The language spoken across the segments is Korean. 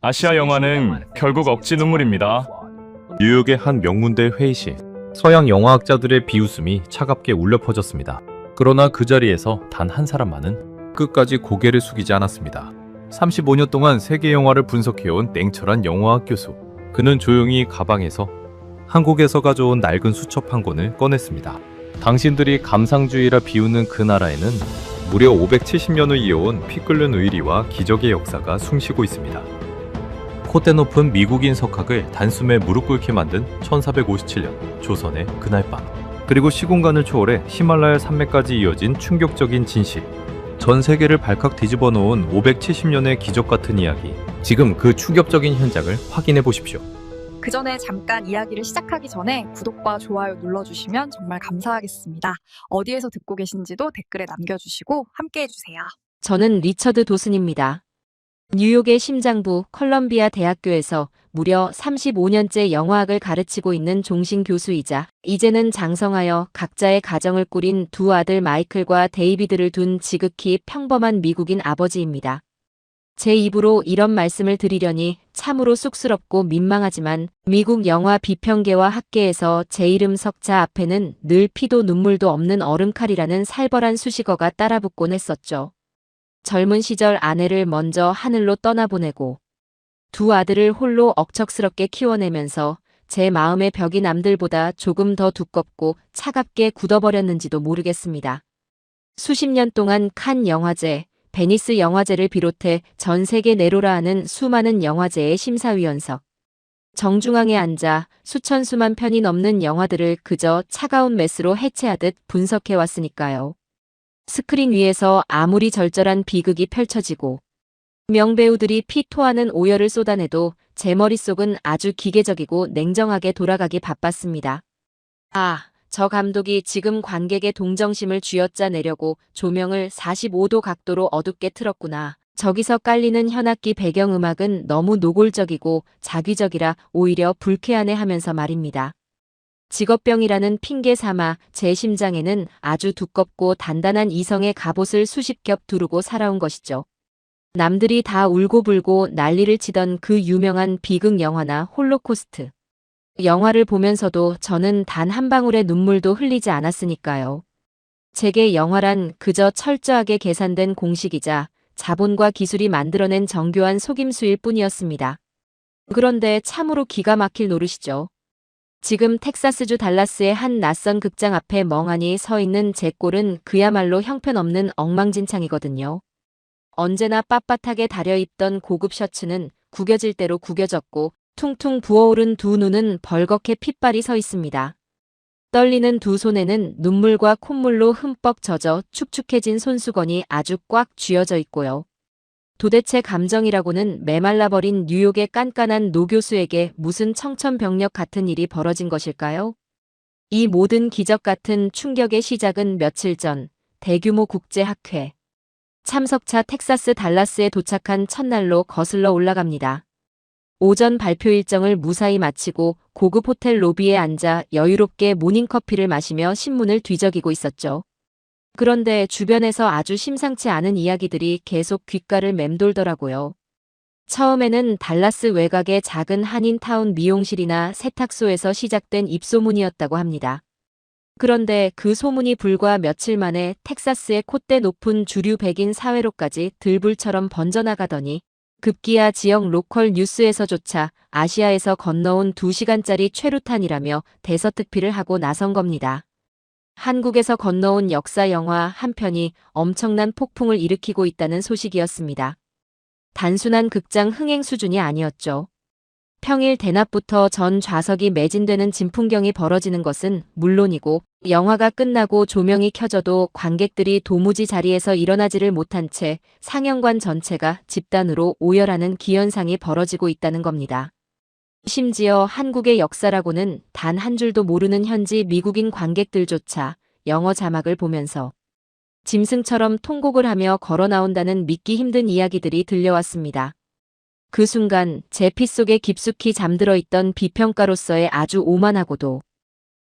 아시아 영화는 결국 억지 눈물입니다. 뉴욕의 한 명문대 회의실. 서양 영화학자들의 비웃음이 차갑게 울려 퍼졌습니다. 그러나 그 자리에서 단 한 사람만은 끝까지 고개를 숙이지 않았습니다. 35년 동안 세계 영화를 분석해온 냉철한 영화학 교수. 그는 조용히 가방에서 한국에서 가져온 낡은 수첩 한 권을 꺼냈습니다. 당신들이 감상주의라 비웃는 그 나라에는 무려 570년을 이어온 피 끓는 의리와 기적의 역사가 숨쉬고 있습니다. 콧대 높은 미국인 석학을 단숨에 무릎 꿇게 만든 1457년 조선의 그날 밤. 그리고 시공간을 초월해 히말라야 산맥까지 이어진 충격적인 진실. 전 세계를 발칵 뒤집어 놓은 570년의 기적 같은 이야기. 지금 그 충격적인 현장을 확인해 보십시오. 그 전에 잠깐 이야기를 시작하기 전에 구독과 좋아요 눌러주시면 정말 감사하겠습니다. 어디에서 듣고 계신지도 댓글에 남겨주시고 함께 해주세요. 저는 리처드 도슨입니다. 뉴욕의 심장부 컬럼비아 대학교에서 무려 35년째 영화학을 가르치고 있는 종신 교수이자 이제는 장성하여 각자의 가정을 꾸린 두 아들 마이클과 데이비드를 둔 지극히 평범한 미국인 아버지입니다. 제 입으로 이런 말씀을 드리려니 참으로 쑥스럽고 민망하지만 미국 영화 비평계와 학계에서 제 이름 석자 앞에는 늘 피도 눈물도 없는 얼음칼이라는 살벌한 수식어가 따라붙곤 했었죠. 젊은 시절 아내를 먼저 하늘로 떠나보내고 두 아들을 홀로 억척스럽게 키워내면서 제 마음의 벽이 남들보다 조금 더 두껍고 차갑게 굳어버렸는지도 모르겠습니다. 수십 년 동안 칸 영화제, 베니스 영화제를 비롯해 전 세계 내로라 하는 수많은 영화제의 심사위원석. 정중앙에 앉아 수천 수만 편이 넘는 영화들을 그저 차가운 메스로 해체하듯 분석해왔으니까요. 스크린 위에서 아무리 절절한 비극이 펼쳐지고 명배우들이 피 토하는 오열을 쏟아내도 제 머릿속은 아주 기계적이고 냉정하게 돌아가기 바빴습니다. 아, 저 감독이 지금 관객의 동정심을 쥐어짜내려고 조명을 45도 각도로 어둡게 틀었구나. 저기서 깔리는 현악기 배경음악은 너무 노골적이고 자기적이라 오히려 불쾌하네 하면서 말입니다. 직업병이라는 핑계 삼아 제 심장에는 아주 두껍고 단단한 이성의 갑옷을 수십 겹 두르고 살아온 것이죠. 남들이 다 울고불고 난리를 치던 그 유명한 비극 영화나 홀로코스트. 영화를 보면서도 저는 단 한 방울의 눈물도 흘리지 않았으니까요. 제게 영화란 그저 철저하게 계산된 공식이자 자본과 기술이 만들어낸 정교한 속임수일 뿐이었습니다. 그런데 참으로 기가 막힐 노릇이죠. 지금 텍사스주 달라스의 한 낯선 극장 앞에 멍하니 서 있는 제 꼴은 그야말로 형편없는 엉망진창이거든요. 언제나 빳빳하게 다려입던 고급 셔츠는 구겨질 대로 구겨졌고 퉁퉁 부어오른 두 눈은 벌겋게 핏발이 서 있습니다. 떨리는 두 손에는 눈물과 콧물로 흠뻑 젖어 축축해진 손수건이 아주 꽉 쥐어져 있고요. 도대체 감정이라고는 메말라버린 뉴욕의 깐깐한 노 교수에게 무슨 청천벽력 같은 일이 벌어진 것일까요? 이 모든 기적 같은 충격의 시작은 며칠 전 대규모 국제학회 참석차 텍사스 달라스에 도착한 첫날로 거슬러 올라갑니다. 오전 발표 일정을 무사히 마치고 고급 호텔 로비에 앉아 여유롭게 모닝커피를 마시며 신문을 뒤적이고 있었죠. 그런데 주변에서 아주 심상치 않은 이야기들이 계속 귓가를 맴돌더라고요. 처음에는 달라스 외곽의 작은 한인타운 미용실이나 세탁소에서 시작된 입소문이었다고 합니다. 그런데 그 소문이 불과 며칠 만에 텍사스의 콧대 높은 주류 백인 사회로까지 들불처럼 번져나가더니 급기야 지역 로컬 뉴스에서조차 아시아에서 건너온 2시간짜리 최루탄이라며 대서특필을 하고 나선 겁니다. 한국에서 건너온 역사 영화 한 편이 엄청난 폭풍을 일으키고 있다는 소식이었습니다. 단순한 극장 흥행 수준이 아니었죠. 평일 대낮부터 전 좌석이 매진되는 진풍경이 벌어지는 것은 물론이고 영화가 끝나고 조명이 켜져도 관객들이 도무지 자리에서 일어나지를 못한 채 상영관 전체가 집단으로 오열하는 기현상이 벌어지고 있다는 겁니다. 심지어 한국의 역사라고는 단 한 줄도 모르는 현지 미국인 관객들조차 영어 자막을 보면서 짐승처럼 통곡을 하며 걸어 나온다는 믿기 힘든 이야기들이 들려왔습니다. 그 순간 제 피 속에 깊숙이 잠들어 있던 비평가로서의 아주 오만하고도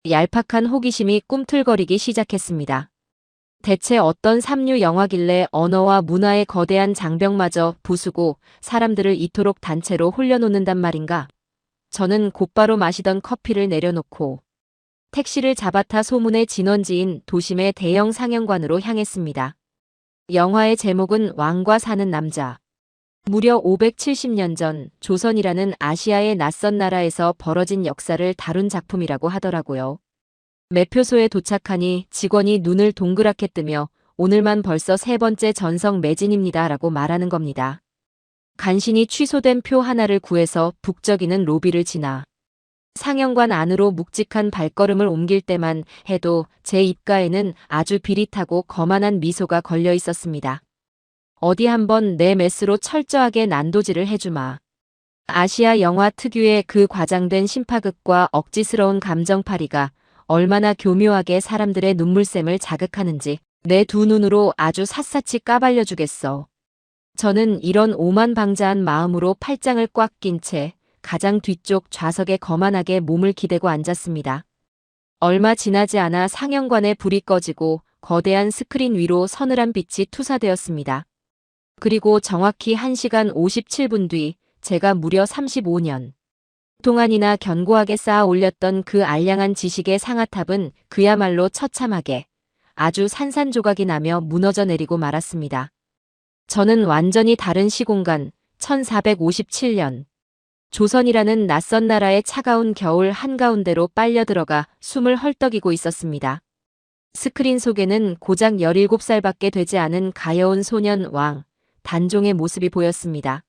얄팍한 호기심이 꿈틀거리기 시작했습니다. 대체 어떤 삼류 영화길래 언어와 문화의 거대한 장벽마저 부수고 사람들을 이토록 단체로 홀려놓는단 말인가? 저는 곧바로 마시던 커피를 내려놓고 택시를 잡아타 소문의 진원지인 도심의 대형 상영관으로 향했습니다. 영화의 제목은 왕과 사는 남자. 무려 570년 전 조선이라는 아시아의 낯선 나라에서 벌어진 역사를 다룬 작품이라고 하더라고요. 매표소에 도착하니 직원이 눈을 동그랗게 뜨며 오늘만 벌써 3번째 전석 매진입니다 라고 말하는 겁니다. 간신히 취소된 표 하나를 구해서 북적이는 로비를 지나 상영관 안으로 묵직한 발걸음을 옮길 때만 해도 제 입가에는 아주 비릿하고 거만한 미소가 걸려 있었습니다. 어디 한번 내 메스로 철저하게 난도질을 해주마. 아시아 영화 특유의 그 과장된 심파극과 억지스러운 감정파리가 얼마나 교묘하게 사람들의 눈물샘을 자극하는지 내 두 눈으로 아주 샅샅이 까발려주겠어. 저는 이런 오만방자한 마음으로 팔짱을 꽉 낀 채 가장 뒤쪽 좌석에 거만하게 몸을 기대고 앉았습니다. 얼마 지나지 않아 상영관의 불이 꺼지고 거대한 스크린 위로 서늘한 빛이 투사되었습니다. 그리고 정확히 1시간 57분 뒤 제가 무려 35년 동안이나 견고하게 쌓아 올렸던 그 알량한 지식의 상아탑은 그야말로 처참하게 아주 산산조각이 나며 무너져 내리고 말았습니다. 저는 완전히 다른 시공간 1457년 조선이라는 낯선 나라의 차가운 겨울 한가운데로 빨려 들어가 숨을 헐떡이고 있었습니다. 스크린 속에는 고작 17살밖에 되지 않은 가여운 소년 왕 단종의 모습이 보였습니다.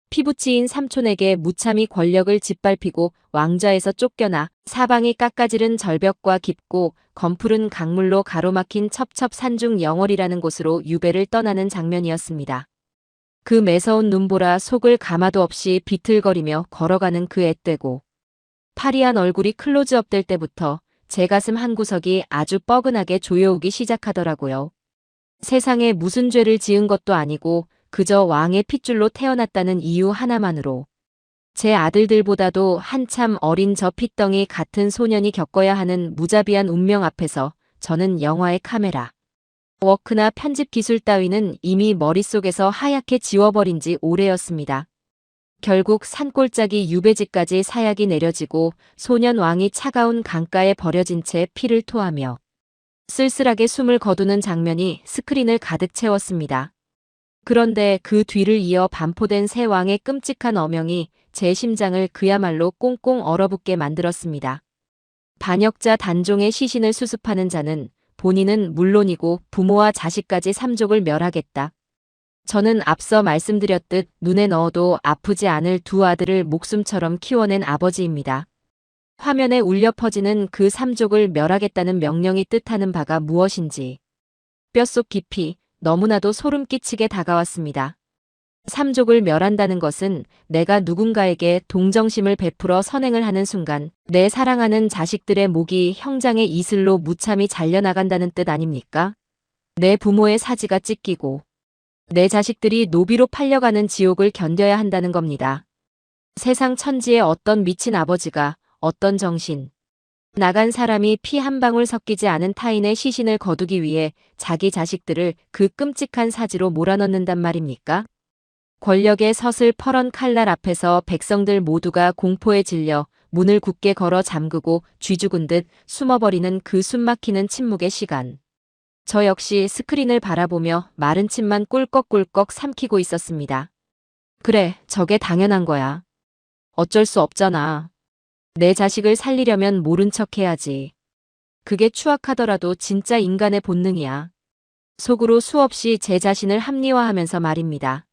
피부치인 삼촌에게 무참히 권력을 짓밟히고 왕좌에서 쫓겨나 사방이 깎아지른 절벽과 깊고 검푸른 강물로 가로막힌 첩첩산중 영월이라는 곳으로 유배를 떠나는 장면이었습니다. 그 매서운 눈보라 속을 가마도 없이 비틀거리며 걸어가는 그 앳되고 파리한 얼굴이 클로즈업 될 때부터 제 가슴 한구석이 아주 뻐근하게 조여오기 시작하더라고요. 세상에 무슨 죄를 지은 것도 아니고 그저 왕의 핏줄로 태어났다는 이유 하나만으로 제 아들들보다도 한참 어린 저 핏덩이 같은 소년이 겪어야 하는 무자비한 운명 앞에서 저는 영화의 카메라 워크나 편집 기술 따위는 이미 머릿속에서 하얗게 지워버린 지 오래였습니다. 결국 산골짜기 유배지까지 사약이 내려지고 소년 왕이 차가운 강가에 버려진 채 피를 토하며 쓸쓸하게 숨을 거두는 장면이 스크린을 가득 채웠습니다. 그런데 그 뒤를 이어 반포된 새 왕의 끔찍한 어명이 제 심장을 그야말로 꽁꽁 얼어붙게 만들었습니다. 반역자 단종의 시신을 수습하는 자는 본인은 물론이고 부모와 자식까지 삼족을 멸하겠다. 저는 앞서 말씀드렸듯 눈에 넣어도 아프지 않을 두 아들을 목숨처럼 키워낸 아버지입니다. 화면에 울려 퍼지는 그 삼족을 멸하겠다는 명령이 뜻하는 바가 무엇인지 뼛속 깊이 너무나도 소름 끼치게 다가왔습니다. 삼족을 멸한다는 것은 내가 누군가에게 동정심을 베풀어 선행을 하는 순간 내 사랑하는 자식들의 목이 형장의 이슬로 무참히 잘려나간다는 뜻 아닙니까? 내 부모의 사지가 찢기고 내 자식들이 노비로 팔려가는 지옥을 견뎌야 한다는 겁니다. 세상 천지의 어떤 미친 아버지가 어떤 정신 나간 사람이 피 한 방울 섞이지 않은 타인의 시신을 거두기 위해 자기 자식들을 그 끔찍한 사지로 몰아넣는단 말입니까? 권력의 서슬퍼런 칼날 앞에서 백성들 모두가 공포에 질려 문을 굳게 걸어 잠그고 쥐죽은 듯 숨어버리는 그 숨막히는 침묵의 시간. 저 역시 스크린을 바라보며 마른 침만 꿀꺽꿀꺽 삼키고 있었습니다. 그래, 저게 당연한 거야. 어쩔 수 없잖아. 내 자식을 살리려면 모른 척 해야지. 그게 추악하더라도 진짜 인간의 본능이야. 속으로 수없이 제 자신을 합리화하면서 말입니다.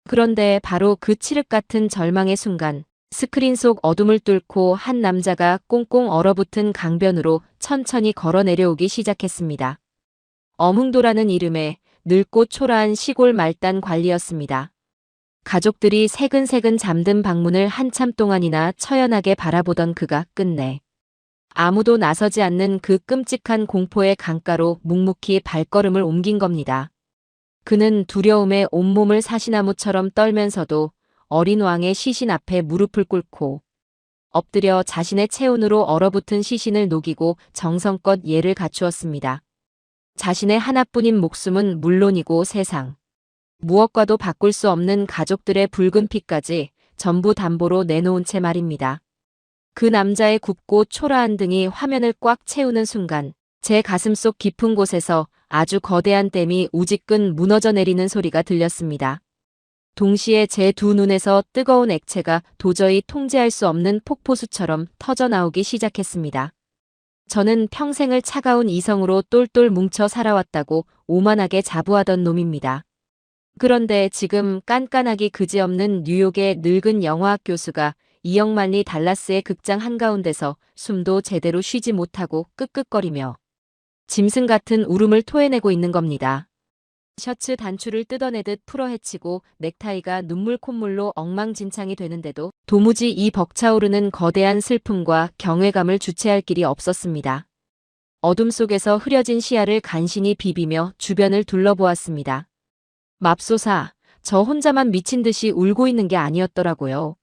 그런데 바로 그 칠흑 같은 절망의 순간 스크린 속 어둠을 뚫고 한 남자가 꽁꽁 얼어붙은 강변으로 천천히 걸어 내려오기 시작했습니다. 어흥도라는 이름의 늙고 초라한 시골 말단 관리였습니다. 가족들이 새근새근 잠든 방문을 한참 동안이나 처연하게 바라보던 그가 끝내 아무도 나서지 않는 그 끔찍한 공포의 강가로 묵묵히 발걸음을 옮긴 겁니다. 그는 두려움에 온몸을 사시나무처럼 떨면서도 어린 왕의 시신 앞에 무릎을 꿇고 엎드려 자신의 체온으로 얼어붙은 시신을 녹이고 정성껏 예를 갖추었습니다. 자신의 하나뿐인 목숨은 물론이고 세상 무엇과도 바꿀 수 없는 가족들의 붉은 피까지 전부 담보로 내놓은 채 말입니다. 그 남자의 굽고 초라한 등이 화면을 꽉 채우는 순간 제 가슴속 깊은 곳에서 아주 거대한 댐이 우지끈 무너져 내리는 소리가 들렸습니다. 동시에 제 두 눈에서 뜨거운 액체가 도저히 통제할 수 없는 폭포수처럼 터져 나오기 시작했습니다. 저는 평생을 차가운 이성으로 똘똘 뭉쳐 살아왔다고 오만하게 자부하던 놈입니다. 그런데 지금 깐깐하기 그지없는 뉴욕의 늙은 영화학 교수가 이역만리 달라스의 극장 한가운데서 숨도 제대로 쉬지 못하고 끄끄거리며 짐승 같은 울음을 토해내고 있는 겁니다. 셔츠 단추를 뜯어내듯 풀어헤치고 넥타이가 눈물 콧물로 엉망진창이 되는데도 도무지 이 벅차오르는 거대한 슬픔과 경외감을 주체할 길이 없었습니다. 어둠 속에서 흐려진 시야를 간신히 비비며 주변을 둘러보았습니다. 맙소사, 저 혼자만 미친 듯이 울고 있는 게 아니었더라고요.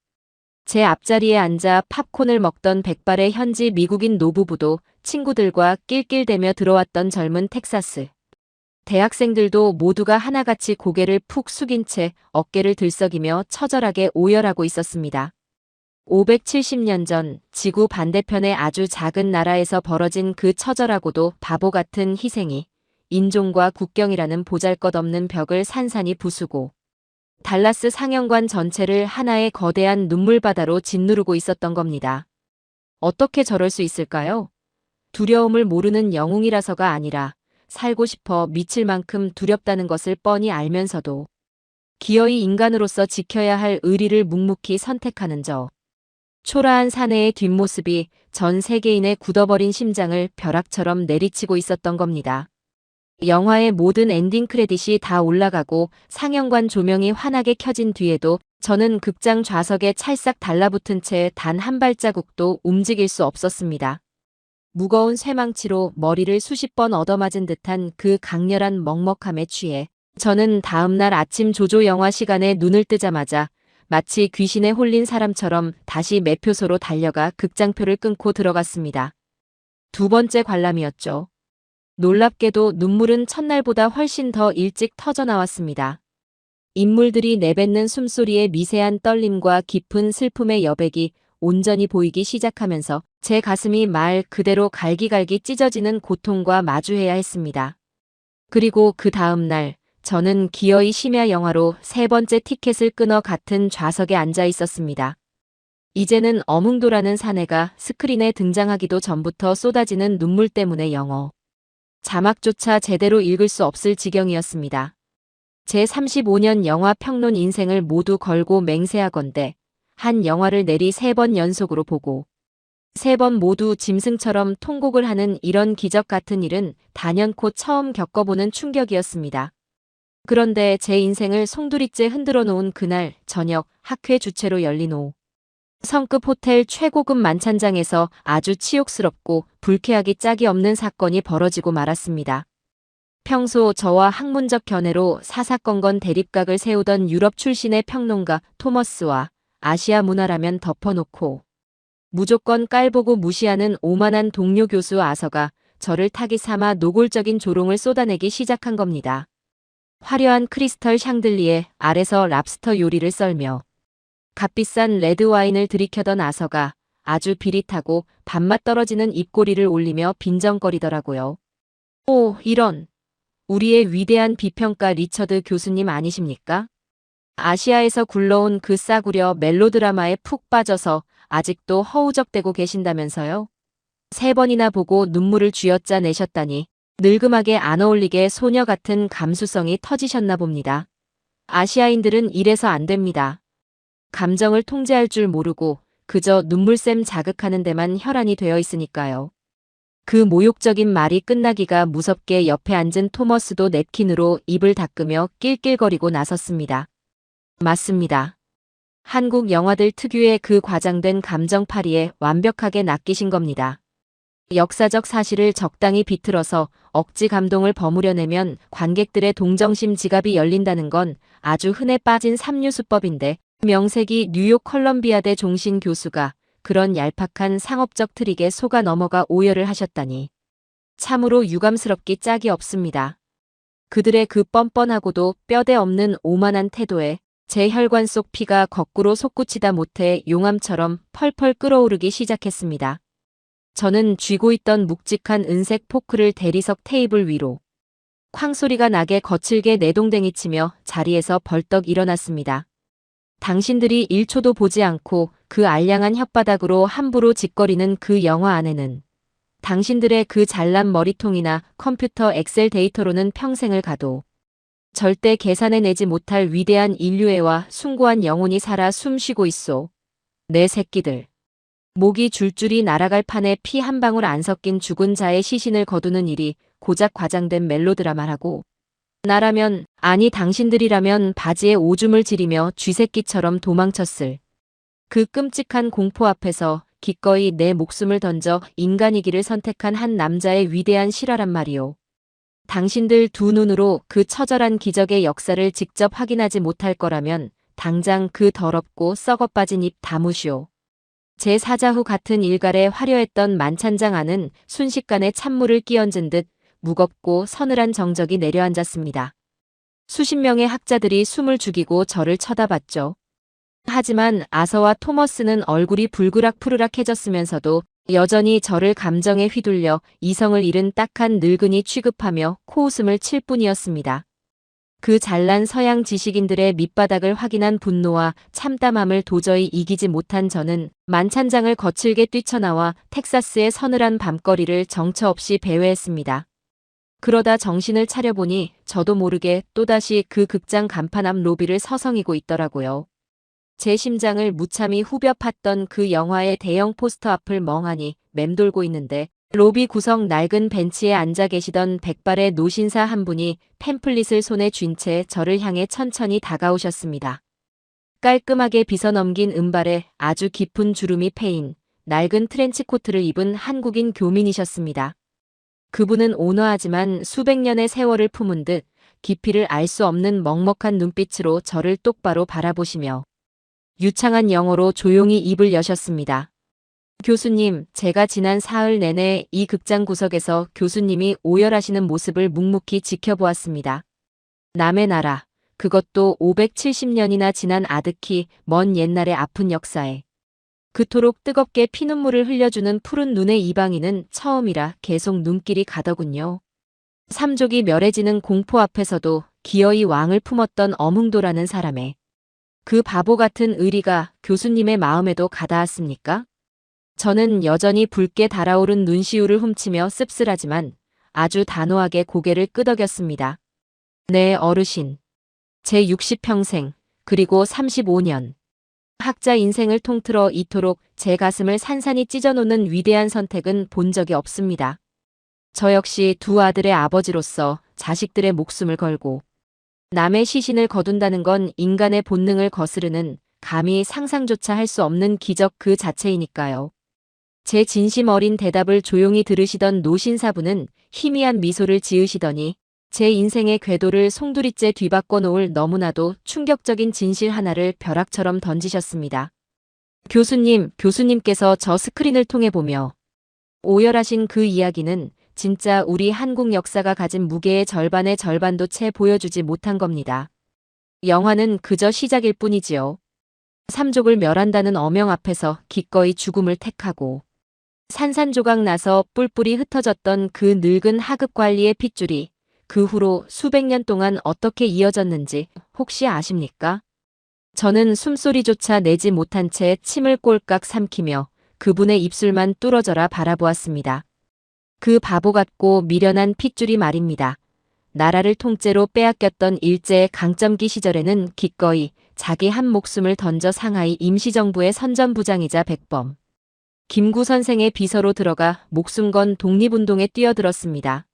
제 앞자리에 앉아 팝콘을 먹던 백발의 현지 미국인 노부부도 친구들과 낄낄대며 들어왔던 젊은 텍사스 대학생들도 모두가 하나같이 고개를 푹 숙인 채 어깨를 들썩이며 처절하게 오열하고 있었습니다. 570년 전 지구 반대편의 아주 작은 나라에서 벌어진 그 처절하고도 바보 같은 희생이 인종과 국경이라는 보잘것없는 벽을 산산이 부수고 달라스 상영관 전체를 하나의 거대한 눈물바다로 짓누르고 있었던 겁니다. 어떻게 저럴 수 있을까요? 두려움을 모르는 영웅이라서가 아니라 살고 싶어 미칠 만큼 두렵다는 것을 뻔히 알면서도 기어이 인간으로서 지켜야 할 의리를 묵묵히 선택하는 저. 초라한 사내의 뒷모습이 전 세계인의 굳어버린 심장을 벼락처럼 내리치고 있었던 겁니다. 영화의 모든 엔딩 크레딧이 다 올라가고 상영관 조명이 환하게 켜진 뒤에도 저는 극장 좌석에 찰싹 달라붙은 채 단 한 발자국도 움직일 수 없었습니다. 무거운 쇠망치로 머리를 수십 번 얻어맞은 듯한 그 강렬한 먹먹함에 취해 저는 다음날 아침 조조 영화 시간에 눈을 뜨자마자 마치 귀신에 홀린 사람처럼 다시 매표소로 달려가 극장표를 끊고 들어갔습니다. 두 번째 관람이었죠. 놀랍게도 눈물은 첫날보다 훨씬 더 일찍 터져 나왔습니다. 인물들이 내뱉는 숨소리의 미세한 떨림과 깊은 슬픔의 여백이 온전히 보이기 시작하면서 제 가슴이 말 그대로 갈기갈기 찢어지는 고통과 마주해야 했습니다. 그리고 그 다음 날 저는 기어이 심야 영화로 세 번째 티켓을 끊어 같은 좌석에 앉아 있었습니다. 이제는 어뭉도라는 사내가 스크린에 등장하기도 전부터 쏟아지는 눈물 때문에 영어 자막조차 제대로 읽을 수 없을 지경이었습니다. 제 35년 영화 평론 인생을 모두 걸고 맹세하건대 한 영화를 내리 3번 연속으로 보고 3번 모두 짐승처럼 통곡을 하는 이런 기적 같은 일은 단연코 처음 겪어보는 충격이었습니다. 그런데 제 인생을 송두리째 흔들어 놓은 그날 저녁 학회 주최로 열린 성급 호텔 최고급 만찬장에서 아주 치욕스럽고 불쾌하기 짝이 없는 사건이 벌어지고 말았습니다. 평소 저와 학문적 견해로 사사건건 대립각을 세우던 유럽 출신의 평론가 토머스와 아시아 문화라면 덮어놓고 무조건 깔보고 무시하는 오만한 동료 교수 아서가 저를 타깃 삼아 노골적인 조롱을 쏟아내기 시작한 겁니다. 화려한 크리스털 샹들리에 아래서 랍스터 요리를 썰며 값비싼 레드와인을 들이켜던 아서가 아주 비릿하고 밥맛 떨어지는 입꼬리를 올리며 빈정거리더라고요. 오, 이런. 우리의 위대한 비평가 리처드 교수님 아니십니까? 아시아에서 굴러온 그 싸구려 멜로드라마에 푹 빠져서 아직도 허우적대고 계신다면서요? 3번이나 보고 눈물을 쥐어짜 내셨다니 늙음하게 안 어울리게 소녀 같은 감수성이 터지셨나 봅니다. 아시아인들은 이래서 안 됩니다. 감정을 통제할 줄 모르고 그저 눈물샘 자극하는 데만 혈안이 되어 있으니까요. 그 모욕적인 말이 끝나기가 무섭게 옆에 앉은 토머스도 냅킨으로 입을 닦으며 낄낄거리고 나섰습니다. 맞습니다. 한국 영화들 특유의 그 과장된 감정파리에 완벽하게 낚이신 겁니다. 역사적 사실을 적당히 비틀어서 억지 감동을 버무려내면 관객들의 동정심 지갑이 열린다는 건 아주 흔해 빠진 삼류수법인데 명색이 뉴욕 컬럼비아대 종신 교수가 그런 얄팍한 상업적 트릭에 속아 넘어가 오열을 하셨다니. 참으로 유감스럽기 짝이 없습니다. 그들의 그 뻔뻔하고도 뼈대 없는 오만한 태도에 제 혈관 속 피가 거꾸로 솟구치다 못해 용암처럼 펄펄 끓어오르기 시작했습니다. 저는 쥐고 있던 묵직한 은색 포크를 대리석 테이블 위로 쾅 소리가 나게 거칠게 내동댕이 치며 자리에서 벌떡 일어났습니다. 당신들이 1초도 보지 않고 그 알량한 혓바닥으로 함부로 짓거리는 그 영화 안에는 당신들의 그 잘난 머리통이나 컴퓨터 엑셀 데이터로는 평생을 가도 절대 계산해내지 못할 위대한 인류애와 숭고한 영혼이 살아 숨쉬고 있소. 내 새끼들. 목이 줄줄이 날아갈 판에 피 한 방울 안 섞인 죽은 자의 시신을 거두는 일이 고작 과장된 멜로드라마라고. 나라면, 아니 당신들이라면 바지에 오줌을 지리며 쥐새끼처럼 도망쳤을. 그 끔찍한 공포 앞에서 기꺼이 내 목숨을 던져 인간이기를 선택한 한 남자의 위대한 실화란 말이오. 당신들 두 눈으로 그 처절한 기적의 역사를 직접 확인하지 못할 거라면 당장 그 더럽고 썩어빠진 입 다무시오. 제 사자후 같은 일갈에 화려했던 만찬장 안은 순식간에 찬물을 끼얹은 듯 무겁고 서늘한 정적이 내려앉았습니다. 수십 명의 학자들이 숨을 죽이고 저를 쳐다봤죠. 하지만 아서와 토머스는 얼굴이 불그락푸르락해졌으면서도 여전히 저를 감정에 휘둘려 이성을 잃은 딱한 늙은이 취급하며 코웃음을 칠 뿐이었습니다. 그 잘난 서양 지식인들의 밑바닥을 확인한 분노와 참담함을 도저히 이기지 못한 저는 만찬장을 거칠게 뛰쳐나와 텍사스의 서늘한 밤거리를 정처 없이 배회했습니다. 그러다 정신을 차려보니 저도 모르게 또다시 그 극장 간판 앞 로비를 서성이고 있더라고요. 제 심장을 무참히 후벼 팠던 그 영화의 대형 포스터 앞을 멍하니 맴돌고 있는데 로비 구석 낡은 벤치에 앉아 계시던 백발의 노신사 한 분이 팸플릿을 손에 쥔 채 저를 향해 천천히 다가오셨습니다. 깔끔하게 빗어넘긴 은발에 아주 깊은 주름이 패인 낡은 트렌치코트를 입은 한국인 교민이셨습니다. 그분은 온화하지만 수백 년의 세월을 품은 듯 깊이를 알 수 없는 먹먹한 눈빛으로 저를 똑바로 바라보시며 유창한 영어로 조용히 입을 여셨습니다. 교수님, 제가 지난 사흘 내내 이 극장 구석에서 교수님이 오열하시는 모습을 묵묵히 지켜보았습니다. 남의 나라, 그것도 570년이나 지난 아득히 먼 옛날의 아픈 역사에 그토록 뜨겁게 피눈물을 흘려주는 푸른 눈의 이방인은 처음이라 계속 눈길이 가더군요. 삼족이 멸해지는 공포 앞에서도 기어이 왕을 품었던 어뭉도라는 사람의 그 바보 같은 의리가 교수님의 마음에도 가닿았습니까? 저는 여전히 붉게 달아오른 눈시울을 훔치며 씁쓸하지만 아주 단호하게 고개를 끄덕였습니다. 네, 어르신. 제 60평생, 그리고 35년. 학자 인생을 통틀어 이토록 제 가슴을 산산이 찢어놓는 위대한 선택은 본 적이 없습니다. 저 역시 두 아들의 아버지로서 자식들의 목숨을 걸고 남의 시신을 거둔다는 건 인간의 본능을 거스르는 감히 상상조차 할 수 없는 기적 그 자체이니까요. 제 진심 어린 대답을 조용히 들으시던 노신사분은 희미한 미소를 지으시더니 제 인생의 궤도를 송두리째 뒤바꿔 놓을 너무나도 충격적인 진실 하나를 벼락처럼 던지셨습니다. 교수님께서 저 스크린을 통해 보며 오열하신 그 이야기는 진짜 우리 한국 역사가 가진 무게의 절반의 절반도 채 보여주지 못한 겁니다. 영화는 그저 시작일 뿐이지요. 삼족을 멸한다는 어명 앞에서 기꺼이 죽음을 택하고 산산조각 나서 뿔뿔이 흩어졌던 그 늙은 하급 관리의 핏줄이 그 후로 수백 년 동안 어떻게 이어졌는지 혹시 아십니까? 저는 숨소리조차 내지 못한 채 침을 꼴깍 삼키며 그분의 입술만 뚫어져라 바라보았습니다. 그 바보 같고 미련한 핏줄이 말입니다. 나라를 통째로 빼앗겼던 일제의 강점기 시절에는 기꺼이 자기 한 목숨을 던져 상하이 임시정부의 선전부장이자 백범 김구 선생의 비서로 들어가 목숨 건 독립운동에 뛰어들었습니다.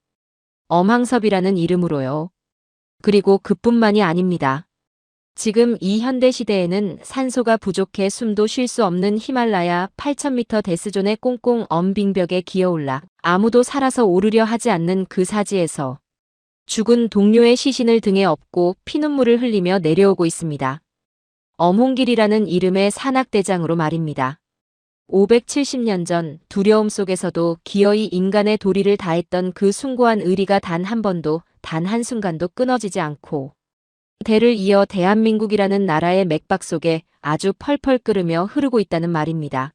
엄황섭이라는 이름으로요. 그리고 그뿐만이 아닙니다. 지금 이 현대시대에는 산소가 부족해 숨도 쉴 수 없는 히말라야 8,000m 데스존의 꽁꽁 엄 빙벽에 기어올라 아무도 살아서 오르려 하지 않는 그 사지에서 죽은 동료의 시신을 등에 업고 피눈물을 흘리며 내려오고 있습니다. 엄홍길이라는 이름의 산악대장으로 말입니다. 570년 전 두려움 속에서도 기어이 인간의 도리를 다했던 그 숭고한 의리가 단 한 번도, 단 한순간도 끊어지지 않고 대를 이어 대한민국이라는 나라의 맥박 속에 아주 펄펄 끓으며 흐르고 있다는 말입니다.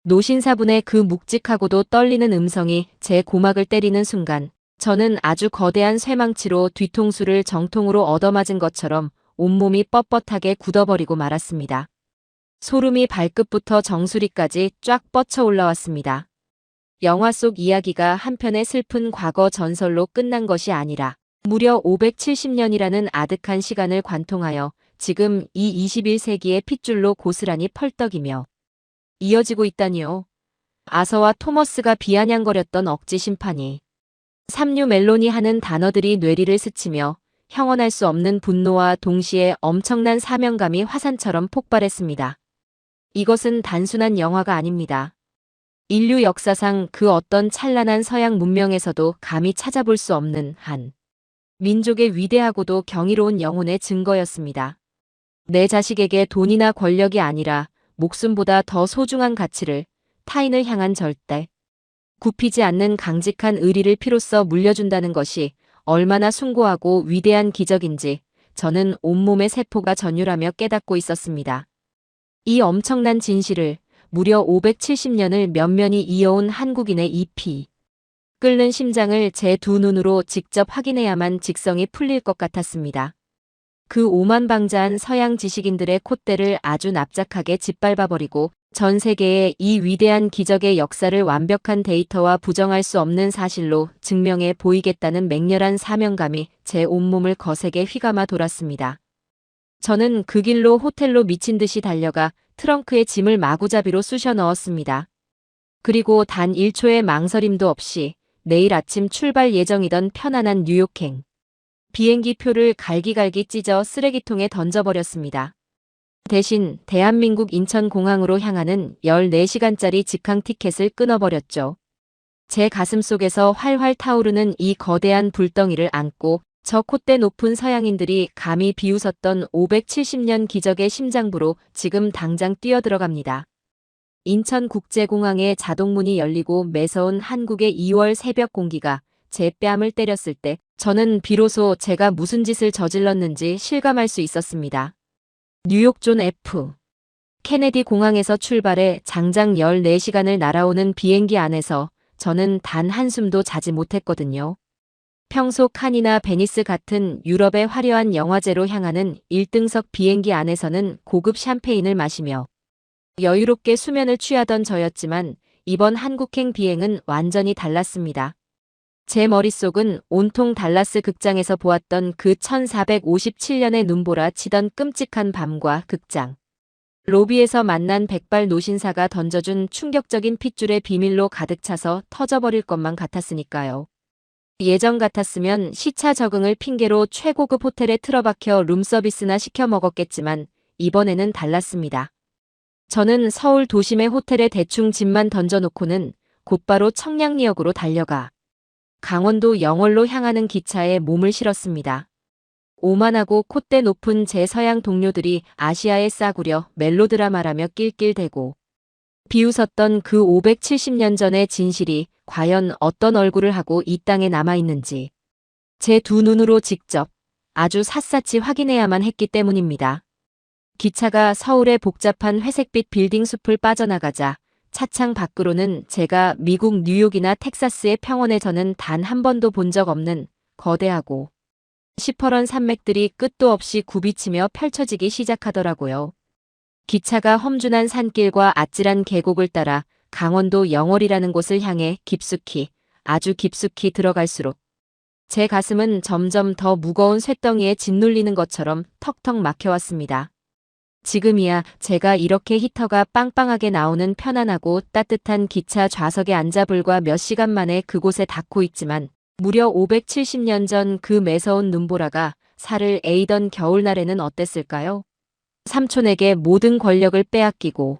노신사분의 그 묵직하고도 떨리는 음성이 제 고막을 때리는 순간 저는 아주 거대한 쇠망치로 뒤통수를 정통으로 얻어맞은 것처럼 온몸이 뻣뻣하게 굳어버리고 말았습니다. 소름이 발끝부터 정수리까지 쫙 뻗쳐 올라왔습니다. 영화 속 이야기가 한편의 슬픈 과거 전설로 끝난 것이 아니라 무려 570년이라는 아득한 시간을 관통하여 지금 이 21세기의 핏줄로 고스란히 펄떡이며 이어지고 있다니요. 아서와 토머스가 비아냥거렸던 억지 심판이 삼류 멜론이 하는 단어들이 뇌리를 스치며 형언할 수 없는 분노와 동시에 엄청난 사명감이 화산처럼 폭발했습니다. 이것은 단순한 영화가 아닙니다. 인류 역사상 그 어떤 찬란한 서양 문명에서도 감히 찾아볼 수 없는 한 민족의 위대하고도 경이로운 영혼의 증거였습니다. 내 자식에게 돈이나 권력이 아니라 목숨보다 더 소중한 가치를 타인을 향한 절대, 굽히지 않는 강직한 의리를 피로써 물려준다는 것이 얼마나 숭고하고 위대한 기적인지 저는 온몸의 세포가 전율하며 깨닫고 있었습니다. 이 엄청난 진실을 무려 570년을 면면히 이어온 한국인의 이 피 끓는 심장을 제 두 눈으로 직접 확인해야만 직성이 풀릴 것 같았습니다. 그 오만방자한 서양 지식인들의 콧대를 아주 납작하게 짓밟아버리고 전 세계의 이 위대한 기적의 역사를 완벽한 데이터와 부정할 수 없는 사실로 증명해 보이겠다는 맹렬한 사명감이 제 온몸을 거세게 휘감아 돌았습니다. 저는 그 길로 호텔로 미친 듯이 달려가 트렁크에 짐을 마구잡이로 쑤셔 넣었습니다. 그리고 단 1초의 망설임도 없이 내일 아침 출발 예정이던 편안한 뉴욕행 비행기 표를 갈기갈기 찢어 쓰레기통에 던져버렸습니다. 대신 대한민국 인천공항으로 향하는 14시간짜리 직항 티켓을 끊어버렸죠. 제 가슴 속에서 활활 타오르는 이 거대한 불덩이를 안고 저 콧대 높은 서양인들이 감히 비웃었던 570년 기적의 심장부로 지금 당장 뛰어들어갑니다. 인천국제공항의 자동문이 열리고 매서운 한국의 2월 새벽 공기가 제 뺨을 때렸을 때 저는 비로소 제가 무슨 짓을 저질렀는지 실감할 수 있었습니다. 뉴욕 존 F. 케네디 공항에서 출발해 장장 14시간을 날아오는 비행기 안에서 저는 단 한숨도 자지 못했거든요. 평소 칸이나 베니스 같은 유럽의 화려한 영화제로 향하는 1등석 비행기 안에서는 고급 샴페인을 마시며 여유롭게 수면을 취하던 저였지만 이번 한국행 비행은 완전히 달랐습니다. 제 머릿속은 온통 달라스 극장에서 보았던 그 1457년의 눈보라 치던 끔찍한 밤과 극장, 로비에서 만난 백발 노신사가 던져준 충격적인 핏줄의 비밀로 가득 차서 터져버릴 것만 같았으니까요. 예전 같았으면 시차 적응을 핑계로 최고급 호텔에 틀어박혀 룸서비스나 시켜 먹었겠지만 이번에는 달랐습니다. 저는 서울 도심의 호텔에 대충 짐만 던져놓고는 곧바로 청량리역으로 달려가 강원도 영월로 향하는 기차에 몸을 실었습니다. 오만하고 콧대 높은 제 서양 동료들이 아시아에 싸구려 멜로드라마라며 낄낄대고 비웃었던 그 570년 전의 진실이 과연 어떤 얼굴을 하고 이 땅에 남아있는지 제 두 눈으로 직접 아주 샅샅이 확인해야만 했기 때문입니다. 기차가 서울의 복잡한 회색빛 빌딩 숲을 빠져나가자 차창 밖으로는 제가 미국 뉴욕이나 텍사스의 평원에서는 단 한 번도 본 적 없는 거대하고 시퍼런 산맥들이 끝도 없이 굽이치며 펼쳐지기 시작하더라고요. 기차가 험준한 산길과 아찔한 계곡을 따라 강원도 영월이라는 곳을 향해 깊숙이, 아주 깊숙이 들어갈수록 제 가슴은 점점 더 무거운 쇳덩이에 짓눌리는 것처럼 턱턱 막혀왔습니다. 지금이야 제가 이렇게 히터가 빵빵하게 나오는 편안하고 따뜻한 기차 좌석에 앉아 불과 몇 시간 만에 그곳에 닿고 있지만 무려 570년 전 그 매서운 눈보라가 살을 에이던 겨울날에는 어땠을까요? 삼촌에게 모든 권력을 빼앗기고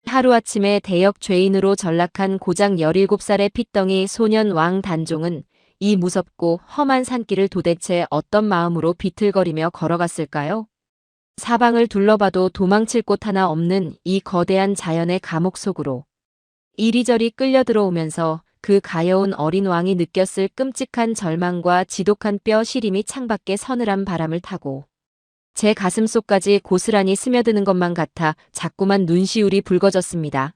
하루아침에 대역 죄인으로 전락한 고작 17살의 핏덩이 소년 왕 단종은 이 무섭고 험한 산길을 도대체 어떤 마음으로 비틀거리며 걸어갔을까요? 사방을 둘러봐도 도망칠 곳 하나 없는 이 거대한 자연의 감옥 속으로 이리저리 끌려 들어오면서 그 가여운 어린 왕이 느꼈을 끔찍한 절망과 지독한 뼈 시림이 창밖에 서늘한 바람을 타고 제 가슴속까지 고스란히 스며드는 것만 같아 자꾸만 눈시울이 붉어졌습니다.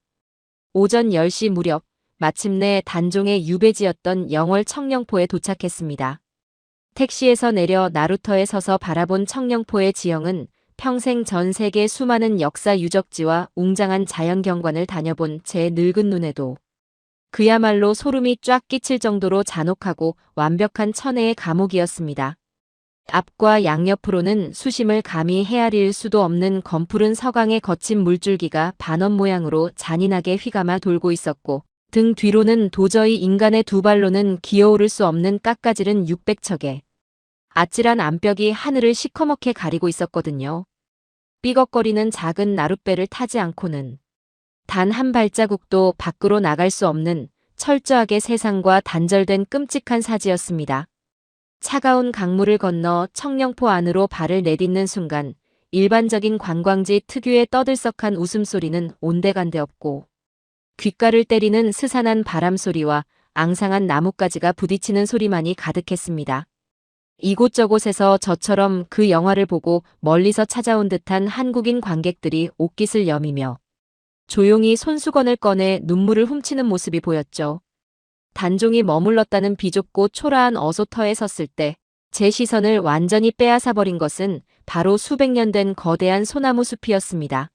오전 10시 무렵 마침내 단종의 유배지였던 영월 청령포에 도착했습니다. 택시에서 내려 나루터에 서서 바라본 청령포의 지형은 평생 전 세계 수많은 역사 유적지와 웅장한 자연 경관을 다녀본 제 늙은 눈에도 그야말로 소름이 쫙 끼칠 정도로 잔혹하고 완벽한 천혜의 감옥이었습니다. 앞과 양옆으로는 수심을 감히 헤아릴 수도 없는 검푸른 서강의 거친 물줄기가 반원 모양으로 잔인하게 휘감아 돌고 있었고 등 뒤로는 도저히 인간의 두 발로는 기어오를 수 없는 깎아지른 600척의 아찔한 암벽이 하늘을 시커멓게 가리고 있었거든요. 삐걱거리는 작은 나룻배를 타지 않고는 단 한 발자국도 밖으로 나갈 수 없는 철저하게 세상과 단절된 끔찍한 사지였습니다. 차가운 강물을 건너 청령포 안으로 발을 내딛는 순간 일반적인 관광지 특유의 떠들썩한 웃음소리는 온데간데 없고 귓가를 때리는 스산한 바람소리와 앙상한 나뭇가지가 부딪히는 소리만이 가득했습니다. 이곳저곳에서 저처럼 그 영화를 보고 멀리서 찾아온 듯한 한국인 관객들이 옷깃을 여미며 조용히 손수건을 꺼내 눈물을 훔치는 모습이 보였죠. 단종이 머물렀다는 비좁고 초라한 어소터에 섰을 때 제 시선을 완전히 빼앗아버린 것은 바로 수백 년 된 거대한 소나무 숲이었습니다.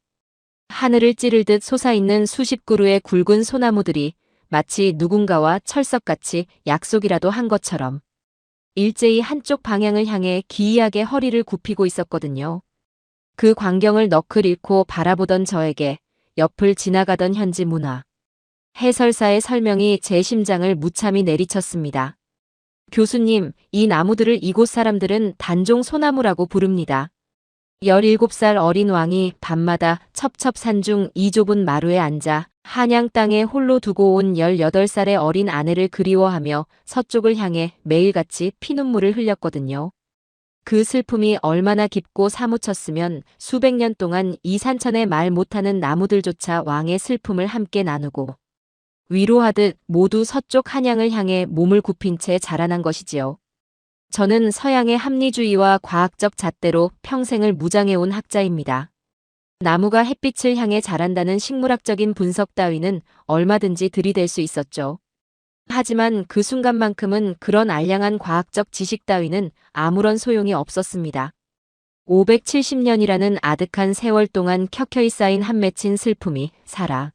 하늘을 찌르듯 솟아있는 수십 그루의 굵은 소나무들이 마치 누군가와 철석같이 약속이라도 한 것처럼 일제히 한쪽 방향을 향해 기이하게 허리를 굽히고 있었거든요. 그 광경을 너클 잃고 바라보던 저에게 옆을 지나가던 현지 문화 해설사의 설명이 제 심장을 무참히 내리쳤습니다. 교수님, 이 나무들을 이곳 사람들은 단종 소나무라고 부릅니다. 17살 어린 왕이 밤마다 첩첩산중 이 좁은 마루에 앉아 한양 땅에 홀로 두고 온 18살의 어린 아내를 그리워하며 서쪽을 향해 매일같이 피눈물을 흘렸거든요. 그 슬픔이 얼마나 깊고 사무쳤으면 수백 년 동안 이 산천에 말 못하는 나무들조차 왕의 슬픔을 함께 나누고 위로하듯 모두 서쪽 한양을 향해 몸을 굽힌 채 자라난 것이지요. 저는 서양의 합리주의와 과학적 잣대로 평생을 무장해온 학자입니다. 나무가 햇빛을 향해 자란다는 식물학적인 분석 따위는 얼마든지 들이댈 수 있었죠. 하지만 그 순간만큼은 그런 알량한 과학적 지식 따위는 아무런 소용이 없었습니다. 570년이라는 아득한 세월 동안 켜켜이 쌓인 한 맺힌 슬픔이 살아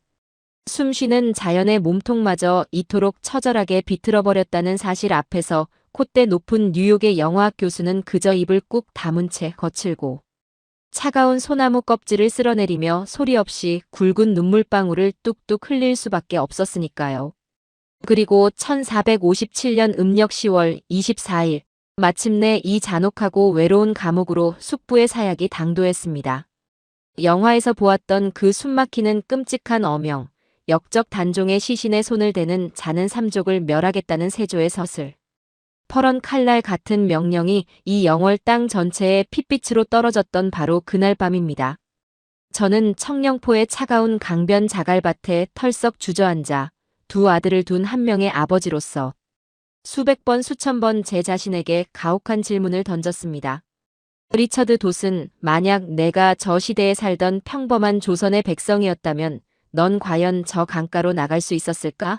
숨쉬는 자연의 몸통마저 이토록 처절하게 비틀어버렸다는 사실 앞에서 콧대 높은 뉴욕의 영화학 교수는 그저 입을 꾹 다문 채 거칠고 차가운 소나무 껍질을 쓸어내리며 소리 없이 굵은 눈물방울을 뚝뚝 흘릴 수밖에 없었으니까요. 그리고 1457년 음력 10월 24일 마침내 이 잔혹하고 외로운 감옥으로 숙부의 사약이 당도했습니다. 영화에서 보았던 그 숨막히는 끔찍한 어명, 역적 단종의 시신에 손을 대는 자는 삼족을 멸하겠다는 세조의 서슬. 퍼런 칼날 같은 명령이 이 영월 땅 전체에 핏빛으로 떨어졌던 바로 그날 밤입니다. 저는 청령포의 차가운 강변 자갈밭에 털썩 주저앉아 두 아들을 둔 한 명의 아버지로서 수백 번 수천 번 제 자신에게 가혹한 질문을 던졌습니다. 리처드 돛은 만약 내가 저 시대에 살던 평범한 조선의 백성이었다면 넌 과연 저 강가로 나갈 수 있었을까?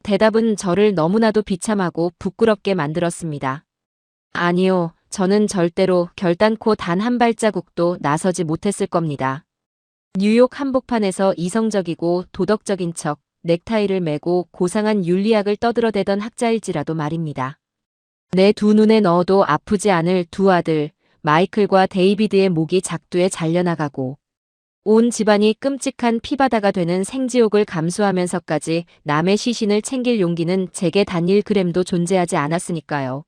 대답은 저를 너무나도 비참하고 부끄럽게 만들었습니다. 아니요, 저는 절대로 결단코 단 한 발자국도 나서지 못했을 겁니다. 뉴욕 한복판에서 이성적이고 도덕적인 척 넥타이를 매고 고상한 윤리학을 떠들어대던 학자일지라도 말입니다. 내 두 눈에 넣어도 아프지 않을 두 아들, 마이클과 데이비드의 목이 작두에 잘려나가고 온 집안이 끔찍한 피바다가 되는 생지옥을 감수하면서까지 남의 시신을 챙길 용기는 제게 단 1g도 존재하지 않았으니까요.